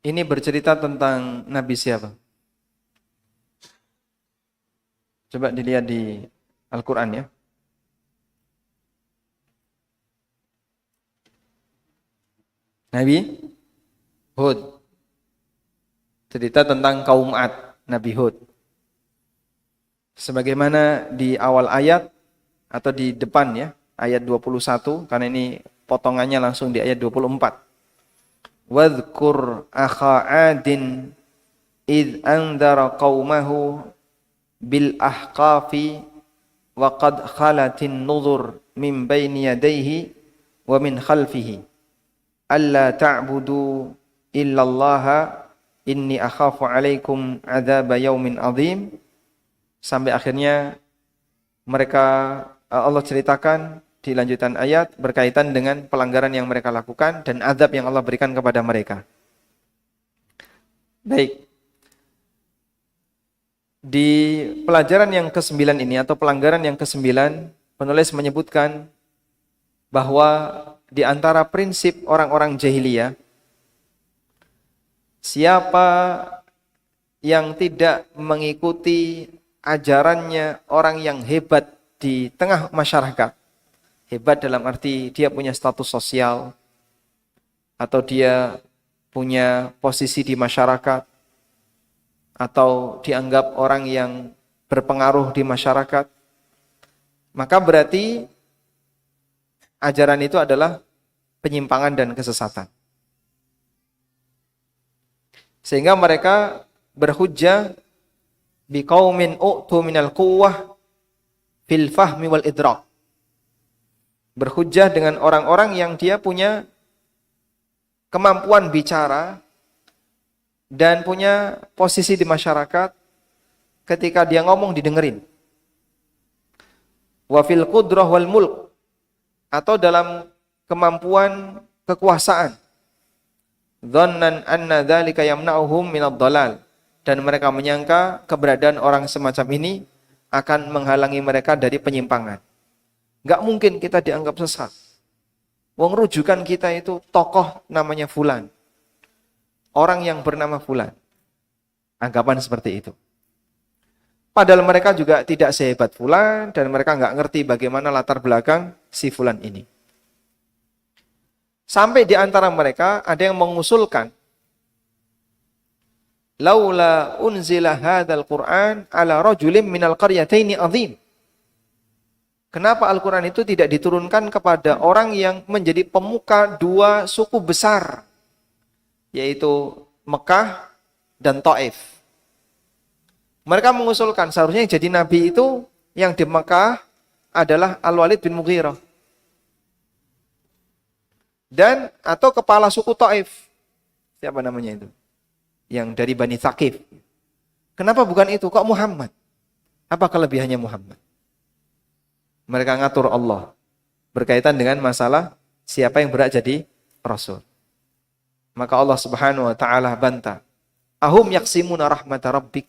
[SPEAKER 1] ini bercerita tentang Nabi siapa? Coba dilihat di Al-Quran ya. Nabi Hud. Cerita tentang kaum Ad, Nabi Hud. Sebagaimana di awal ayat atau di depan ya, ayat 21, karena ini potongannya langsung di ayat 24. Wadhkur akha 'adin id anzara qaumahu bil ahqafi wa qad khalatin nuzur min baini yadayhi wa min khalfihi alla ta'budu illallaha inni akhafu 'alaikum 'adzaba yaumin 'adzim. Sampai akhirnya mereka Allah ceritakan di lanjutan ayat berkaitan dengan pelanggaran yang mereka lakukan dan azab yang Allah berikan kepada mereka. Baik. Di pelajaran yang ke-9 ini atau pelanggaran yang ke-9, penulis menyebutkan bahwa di antara prinsip orang-orang jahiliyah, siapa yang tidak mengikuti ajarannya orang yang hebat di tengah masyarakat, hebat dalam arti dia punya status sosial atau dia punya posisi di masyarakat atau dianggap orang yang berpengaruh di masyarakat, maka berarti ajaran itu adalah penyimpangan dan kesesatan. Sehingga mereka berhujjah biqaumin u'tu minal quwwah fil fahmi wal idrak. Berhujjah dengan orang-orang yang dia punya kemampuan bicara dan punya posisi di masyarakat, ketika dia ngomong didengerin. Wa fil qudrah wal mulk, atau dalam kemampuan kekuasaan. Dhannan anna dzalika yamna'uhum minad dhalal, dan mereka menyangka keberadaan orang semacam ini akan menghalangi mereka dari penyimpangan. Enggak mungkin kita dianggap sesat. Wong rujukan kita itu tokoh namanya Fulan, orang yang bernama Fulan. Anggapan seperti itu. Padahal mereka juga tidak sehebat Fulan dan mereka enggak ngerti bagaimana latar belakang si Fulan ini. Sampai di antara mereka ada yang mengusulkan, laula unzila hadzal Qur'an ala rajulin minal qaryataini azim. Kenapa Al-Quran itu tidak diturunkan kepada orang yang menjadi pemuka dua suku besar, yaitu Mekah dan Taif. Mereka mengusulkan seharusnya yang jadi nabi itu yang di Mekah adalah Al-Walid bin Mughirah, dan atau kepala suku Taif. Siapa namanya itu? Yang dari Bani Thaqif. Kenapa bukan itu? Kok Muhammad? Apa kelebihannya Muhammad? Mereka ngatur Allah berkaitan dengan masalah siapa yang berhak jadi Rasul. Maka Allah Subhanahu wa ta'ala bantah. Ahum yaksimuna rahmata rabbik.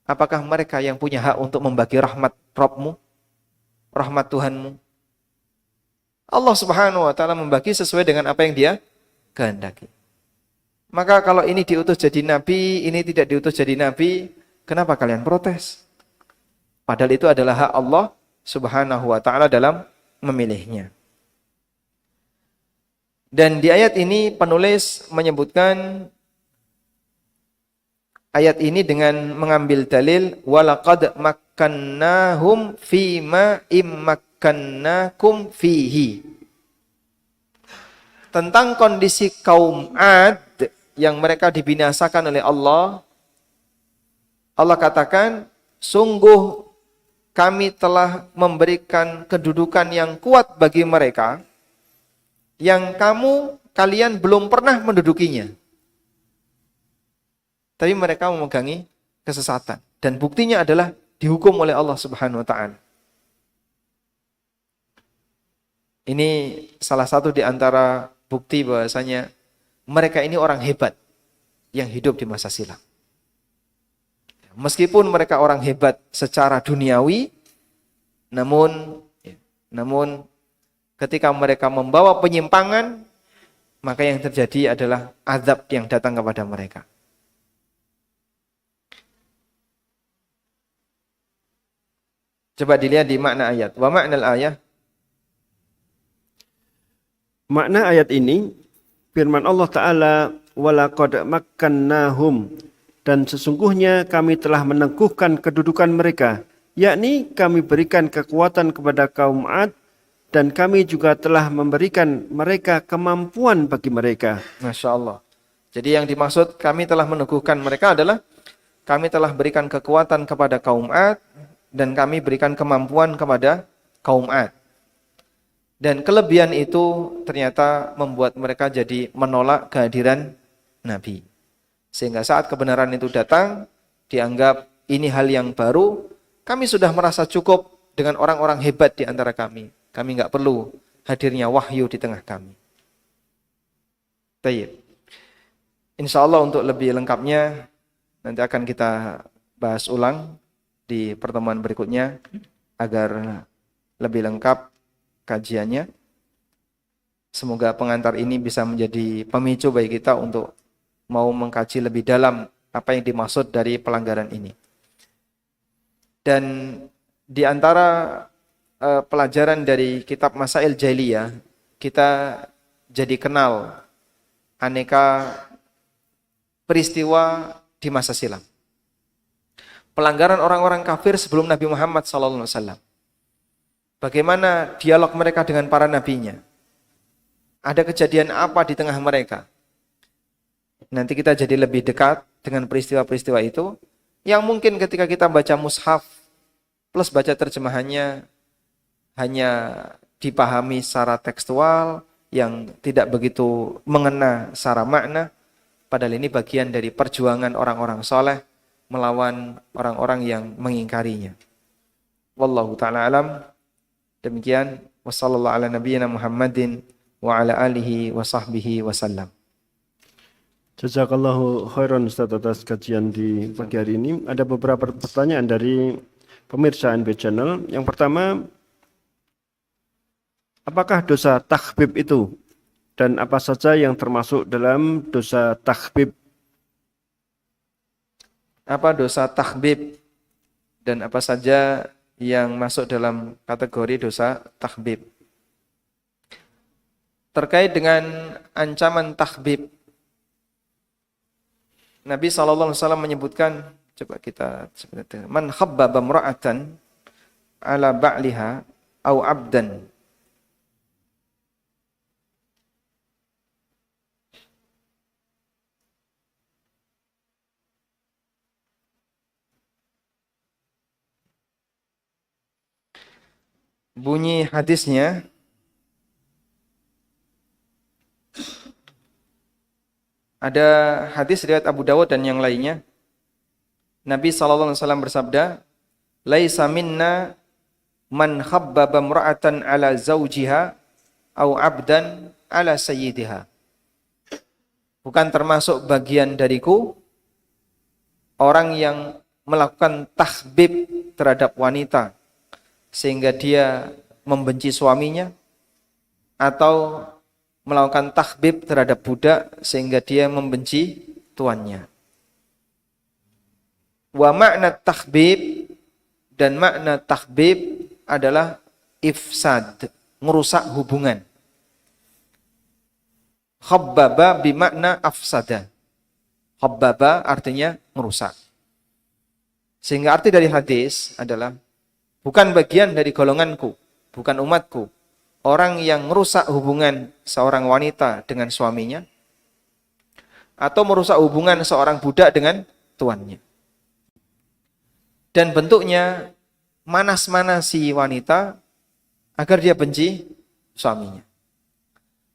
[SPEAKER 1] Apakah mereka yang punya hak untuk membagi rahmat Rabbmu? Rahmat Tuhanmu? Allah Subhanahu wa ta'ala membagi sesuai dengan apa yang dia kehendaki. Maka kalau ini diutus jadi nabi, ini tidak diutus jadi nabi, kenapa kalian protes? Padahal itu adalah hak Allah Subhanahu wa ta'ala dalam memilihnya. Dan di ayat ini penulis menyebutkan ayat ini dengan mengambil dalil walaqad makkannahum fima immakkannakum fihi. Tentang kondisi kaum Ad yang mereka dibinasakan oleh Allah. Allah katakan, sungguh kami telah memberikan kedudukan yang kuat bagi mereka yang kalian belum pernah mendudukinya. Tapi mereka memegangi kesesatan. Dan buktinya adalah dihukum oleh Allah Subhanahu wa ta'ala. Ini salah satu di antara bukti bahwasanya mereka ini orang hebat yang hidup di masa silam. Meskipun mereka orang hebat secara duniawi, namun ketika mereka membawa penyimpangan, maka yang terjadi adalah azab yang datang kepada mereka. Coba dilihat di makna ayat. Wa ma'nal ayat.
[SPEAKER 2] Makna ayat ini, firman Allah Ta'ala, walaqad makkannahum, dan sesungguhnya kami telah meneguhkan kedudukan mereka, yakni kami berikan kekuatan kepada kaum Ad, dan kami juga telah memberikan mereka kemampuan bagi mereka.
[SPEAKER 1] Masya Allah. Jadi yang dimaksud kami telah meneguhkan mereka adalah kami telah berikan kekuatan kepada kaum Ad, dan kami berikan kemampuan kepada kaum Ad. Dan kelebihan itu ternyata membuat mereka jadi menolak kehadiran Nabi. Sehingga saat kebenaran itu datang, dianggap ini hal yang baru, kami sudah merasa cukup dengan orang-orang hebat di antara kami. Kami nggak perlu hadirnya wahyu di tengah kami. Tayyib. Insya Allah untuk lebih lengkapnya, nanti akan kita bahas ulang di pertemuan berikutnya, agar lebih lengkap kajiannya. Semoga pengantar ini bisa menjadi pemicu bagi kita untuk mau mengkaji lebih dalam apa yang dimaksud dari pelanggaran ini. Dan di antara pelajaran dari kitab Masail Jahiliyah, kita jadi kenal aneka peristiwa di masa silam. Pelanggaran orang-orang kafir sebelum Nabi Muhammad SAW. Bagaimana dialog mereka dengan para nabinya? Ada kejadian apa di tengah mereka? Nanti kita jadi lebih dekat dengan peristiwa-peristiwa itu, yang mungkin ketika kita baca mushaf plus baca terjemahannya hanya dipahami secara tekstual, yang tidak begitu mengena secara makna, padahal ini bagian dari perjuangan orang-orang soleh melawan orang-orang yang mengingkarinya. Wallahu ta'ala alam. Demikian, wassallallahu ala nabiyyina Muhammadin wa ala alihi wa sahbihi wasallam.
[SPEAKER 2] Jazakallahu khairan Ustaz atas kajian di pagi hari ini. Ada beberapa pertanyaan dari pemirsa NB Channel. Yang pertama, apakah dosa takhbib itu? Dan apa saja yang termasuk dalam dosa takhbib?
[SPEAKER 1] Apa dosa takhbib dan apa saja yang masuk dalam kategori dosa takhbib? Terkait dengan ancaman takhbib, Nabi SAW menyebutkan, coba kita sebentar, man khabbaba imra'atan ala ba'liha au abdan. Bunyi hadisnya, ada hadis riwayat Abu Dawud dan yang lainnya. Nabi SAW bersabda, laisa minna man khabbaba imra'atan ala zawjiha au abdan ala sayyidiha. Bukan termasuk bagian dariku orang yang melakukan takhbib terhadap wanita sehingga dia membenci suaminya, atau melakukan takhbib terhadap budak sehingga dia membenci tuannya. Wa makna takhbib, dan makna takhbib adalah ifsad, merusak hubungan. Khabbaba bimakna afsada. Khabbaba artinya merusak. Sehingga arti dari hadis adalah bukan bagian dari golonganku, bukan umatku, orang yang merusak hubungan seorang wanita dengan suaminya, atau merusak hubungan seorang budak dengan tuannya. Dan bentuknya manas-manasi wanita agar dia benci suaminya,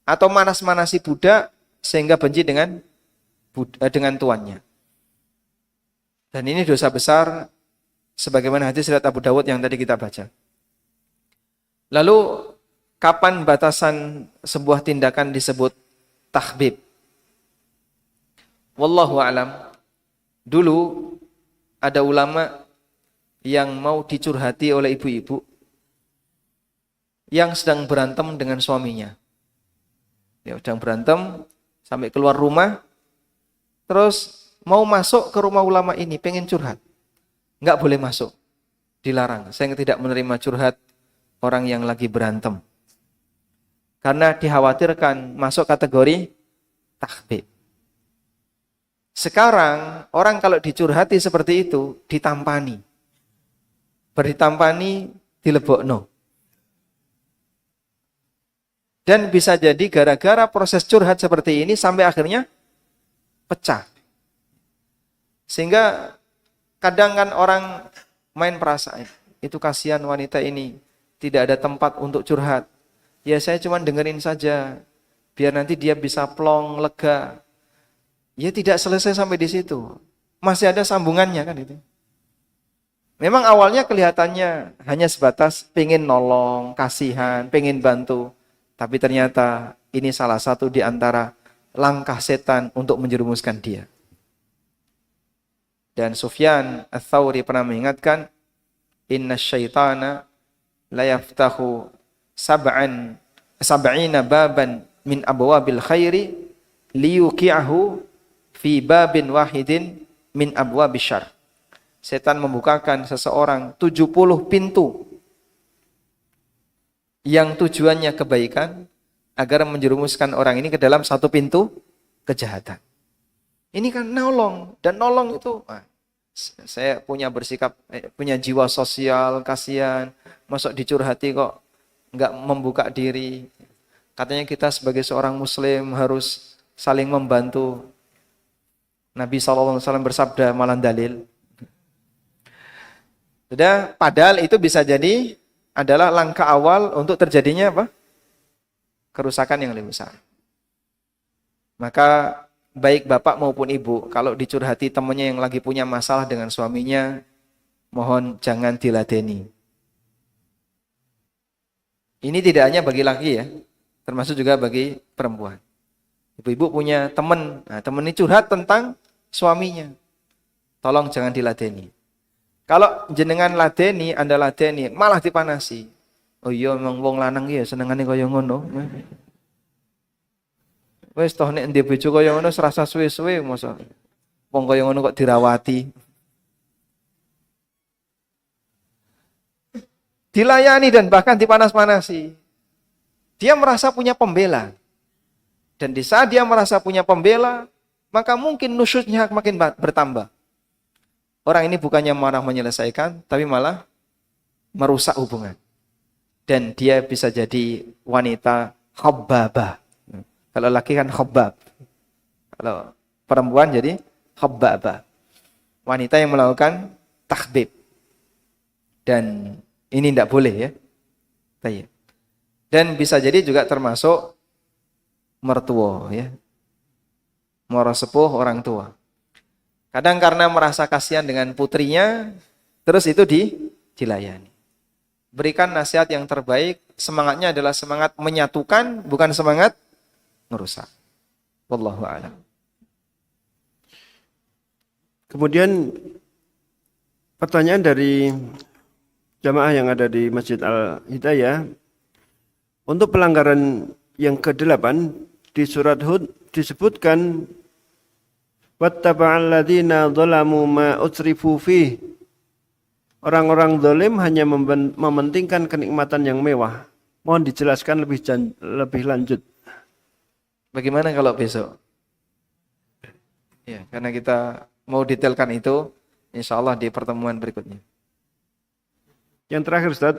[SPEAKER 1] atau manas-manasi budak sehingga benci dengan tuannya. Dan ini dosa besar, sebagaimana hadis riwayat Abu Dawud yang tadi kita baca. Lalu, kapan batasan sebuah tindakan disebut takhbib? Wallahu a'lam. Dulu ada ulama yang mau dicurhati oleh ibu-ibu yang sedang berantem dengan suaminya. Ya, sedang berantem sampai keluar rumah, terus mau masuk ke rumah ulama ini, pengen curhat. Nggak boleh masuk, dilarang. Saya tidak menerima curhat orang yang lagi berantem. Karena dikhawatirkan masuk kategori takhbib. Sekarang orang kalau dicurhati seperti itu ditampani. Berditampani dilebokno. Dan bisa jadi gara-gara proses curhat seperti ini sampai akhirnya pecah. Sehingga kadang kan orang main perasaan. Itu kasihan wanita ini. Tidak ada tempat untuk curhat. Ya saya cuma dengerin saja. Biar nanti dia bisa plong, lega. Ya tidak selesai sampai di situ. Masih ada sambungannya kan itu. Memang awalnya kelihatannya hanya sebatas pengen nolong, kasihan, pengen bantu. Tapi ternyata ini salah satu di antara langkah setan untuk menjerumuskan dia. Dan Sufyan Ats-Tsauri pernah mengingatkan, inna syaitana la yaftahu sab'ina baban min abwabil khairi liyuqi'ahu fi babin wahidin min abwabis syarr. Setan membukakan seseorang 70 pintu yang tujuannya kebaikan agar menjerumuskan orang ini ke dalam satu pintu kejahatan. Ini kan nolong, dan nolong itu saya punya bersikap, punya jiwa sosial, kasihan, masuk dicurhati kok nggak membuka diri. Katanya kita sebagai seorang muslim harus saling membantu. Nabi SAW bersabda, malah dalil. Sudah, padahal itu bisa jadi adalah langkah awal untuk terjadinya apa? Kerusakan yang lebih besar. Maka baik bapak maupun ibu, kalau dicurhati temannya yang lagi punya masalah dengan suaminya, mohon jangan diladeni. Ini tidak hanya bagi laki ya, termasuk juga bagi perempuan. Ibu-ibu punya teman, nah, teman ini curhat tentang suaminya. Tolong jangan diladeni. Kalau jenengan ladeni, Anda ladeni, malah dipanasi. Oh iya, memang wong lanang ya senengane kaya ngono. Wis toh nek ndek bojo kaya ngono serasa suwe-suwe masa. Wong kaya ngono kok dirawati. Dilayani dan bahkan dipanas-panasi. Dia merasa punya pembela. Dan di saat dia merasa punya pembela, maka mungkin nusyuznya makin bertambah. Orang ini bukannya marah menyelesaikan, tapi malah merusak hubungan. Dan dia bisa jadi wanita khabbabah. Kalau laki kan khabbab. Kalau perempuan jadi khabbabah. Wanita yang melakukan takhbib. Dan ini tidak boleh ya. Dan bisa jadi juga termasuk mertua ya. Mara sepuh orang tua. Kadang karena merasa kasihan dengan putrinya, terus itu dilayani. Berikan nasihat yang terbaik, semangatnya adalah semangat menyatukan, bukan semangat merusak. Wallahu a'lam.
[SPEAKER 2] Kemudian pertanyaan dari jamaah yang ada di Masjid Al-Hidayah, untuk pelanggaran yang ke-8 di surat Hud disebutkan wattaba'al ladzina dzalamu ma utsrifu fih. Orang-orang zalim hanya mementingkan kenikmatan yang mewah. Mohon dijelaskan lebih lanjut.
[SPEAKER 1] Bagaimana kalau besok? Ya, karena kita mau detailkan itu insya Allah di pertemuan berikutnya.
[SPEAKER 2] Yang terakhir Ustaz,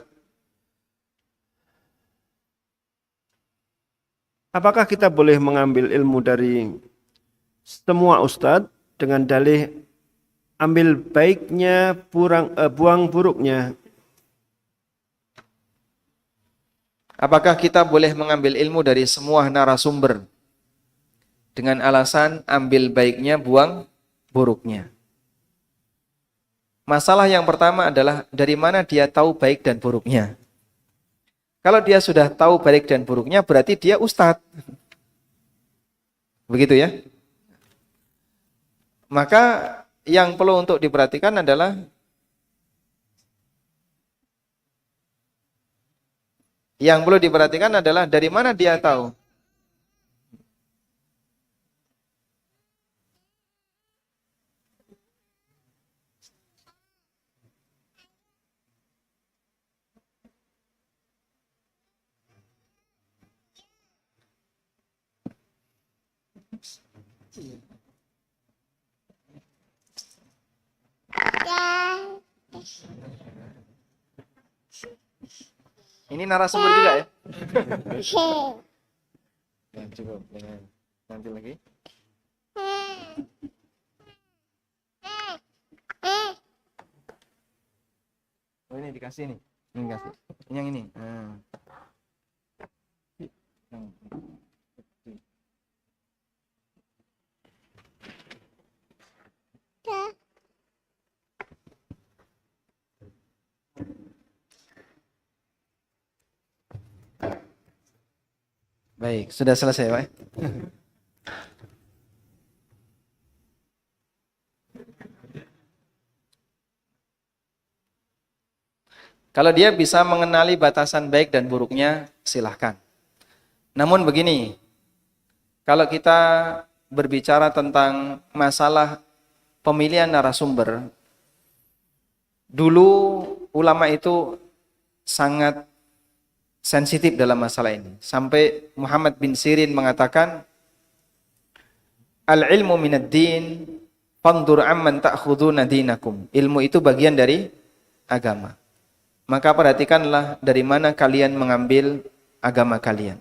[SPEAKER 2] apakah kita boleh mengambil ilmu dari semua ustadz dengan dalih ambil baiknya, buang buruknya?
[SPEAKER 1] Apakah kita boleh mengambil ilmu dari semua narasumber dengan alasan ambil baiknya, buang buruknya? Masalah yang pertama adalah dari mana dia tahu baik dan buruknya. Kalau dia sudah tahu baik dan buruknya, berarti dia ustadz. Begitu ya? Maka yang perlu untuk diperhatikan adalah dari mana dia tahu. Ini narasumber juga ya? Ya, cukup. Nanti lagi. Oh, ini dikasih nih. Ini kasih. Ini yang ini. Baik, sudah selesai, Pak. Kalau dia bisa mengenali batasan baik dan buruknya, silahkan. Namun begini, kalau kita berbicara tentang masalah pemilihan narasumber, dulu ulama itu sangat sensitif dalam masalah ini. Sampai Muhammad bin Sirin mengatakan, al-ilmu minad din, fandur amman ta'khuduna dinakum. Ilmu itu bagian dari agama. Maka perhatikanlah dari mana kalian mengambil agama kalian.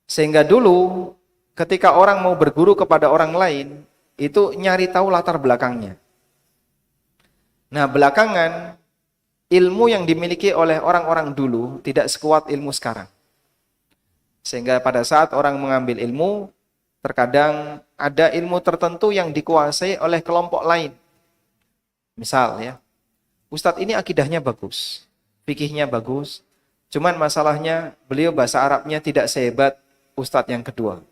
[SPEAKER 1] Sehingga dulu ketika orang mau berguru kepada orang lain, itu nyari tahu latar belakangnya. Nah, belakangan ilmu yang dimiliki oleh orang-orang dulu tidak sekuat ilmu sekarang. Sehingga pada saat orang mengambil ilmu, terkadang ada ilmu tertentu yang dikuasai oleh kelompok lain. Misal ya, Ustadz ini akidahnya bagus, fikihnya bagus, cuman masalahnya beliau bahasa Arabnya tidak sehebat Ustadz yang kedua.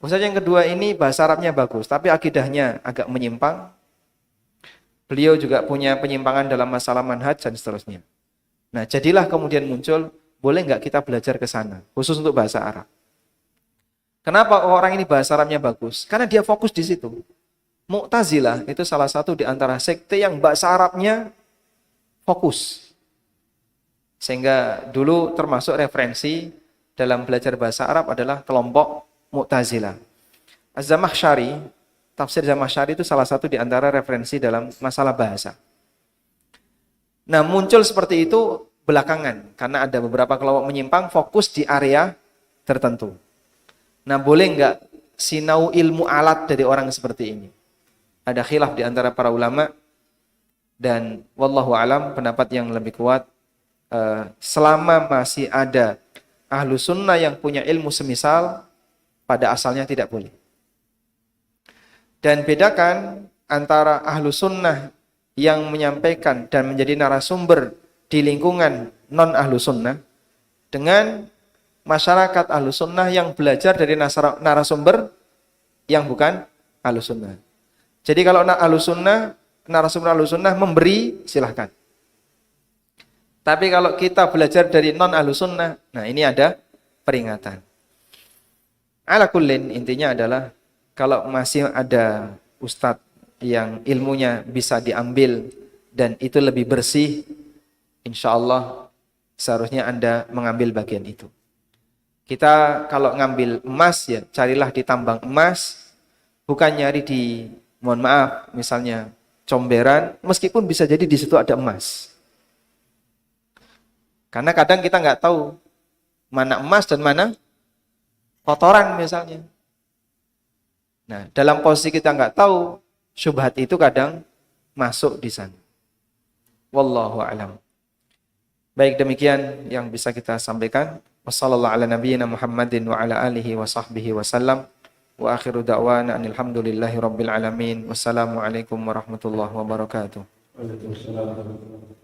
[SPEAKER 1] Ustadz yang kedua ini bahasa Arabnya bagus, tapi akidahnya agak menyimpang. Beliau juga punya penyimpangan dalam masalah manhaj dan seterusnya. Nah, jadilah kemudian muncul, boleh nggak kita belajar ke sana, khusus untuk bahasa Arab. Kenapa orang ini bahasa Arabnya bagus? Karena dia fokus di situ. Mu'tazilah itu salah satu di antara sekte yang bahasa Arabnya fokus. Sehingga dulu termasuk referensi dalam belajar bahasa Arab adalah kelompok Mu'tazilah. Az-Zamakhsyari, tafsir Zamakhsyari itu salah satu di antara referensi dalam masalah bahasa. Nah, muncul seperti itu belakangan karena ada beberapa kelompok menyimpang fokus di area tertentu. Nah, boleh nggak sinau ilmu alat dari orang seperti ini? Ada khilaf di antara para ulama dan wallahu alam pendapat yang lebih kuat selama masih ada ahlu sunnah yang punya ilmu semisal, pada asalnya tidak boleh. Dan bedakan antara ahlu sunnah yang menyampaikan dan menjadi narasumber di lingkungan non ahlu sunnah dengan masyarakat ahlu sunnah yang belajar dari narasumber yang bukan ahlu sunnah. Jadi kalau ahlu sunnah, narasumber ahlu sunnah memberi, silahkan. Tapi kalau kita belajar dari non ahlu sunnah, nah ini ada peringatan. Ala kullin, intinya adalah kalau masih ada ustadz yang ilmunya bisa diambil dan itu lebih bersih, insya Allah seharusnya Anda mengambil bagian itu. Kita kalau ngambil emas ya carilah di tambang emas, bukan nyari di, mohon maaf, misalnya comberan, meskipun bisa jadi di situ ada emas. Karena kadang kita nggak tahu mana emas dan mana kotoran misalnya. Nah, dalam posisi kita nggak tahu, syubhat itu kadang masuk di sana. Wallahu a'lam. Baik, demikian yang bisa kita sampaikan. Wassallallahu ala nabiyyina Muhammadin wa ala alihi wa sahbihi wasallam. Wa akhiru da'wana alhamdulillahi rabbil alamin. Wassalamualaikum warahmatullahi wabarakatuh.
[SPEAKER 2] Waalaikumsalam.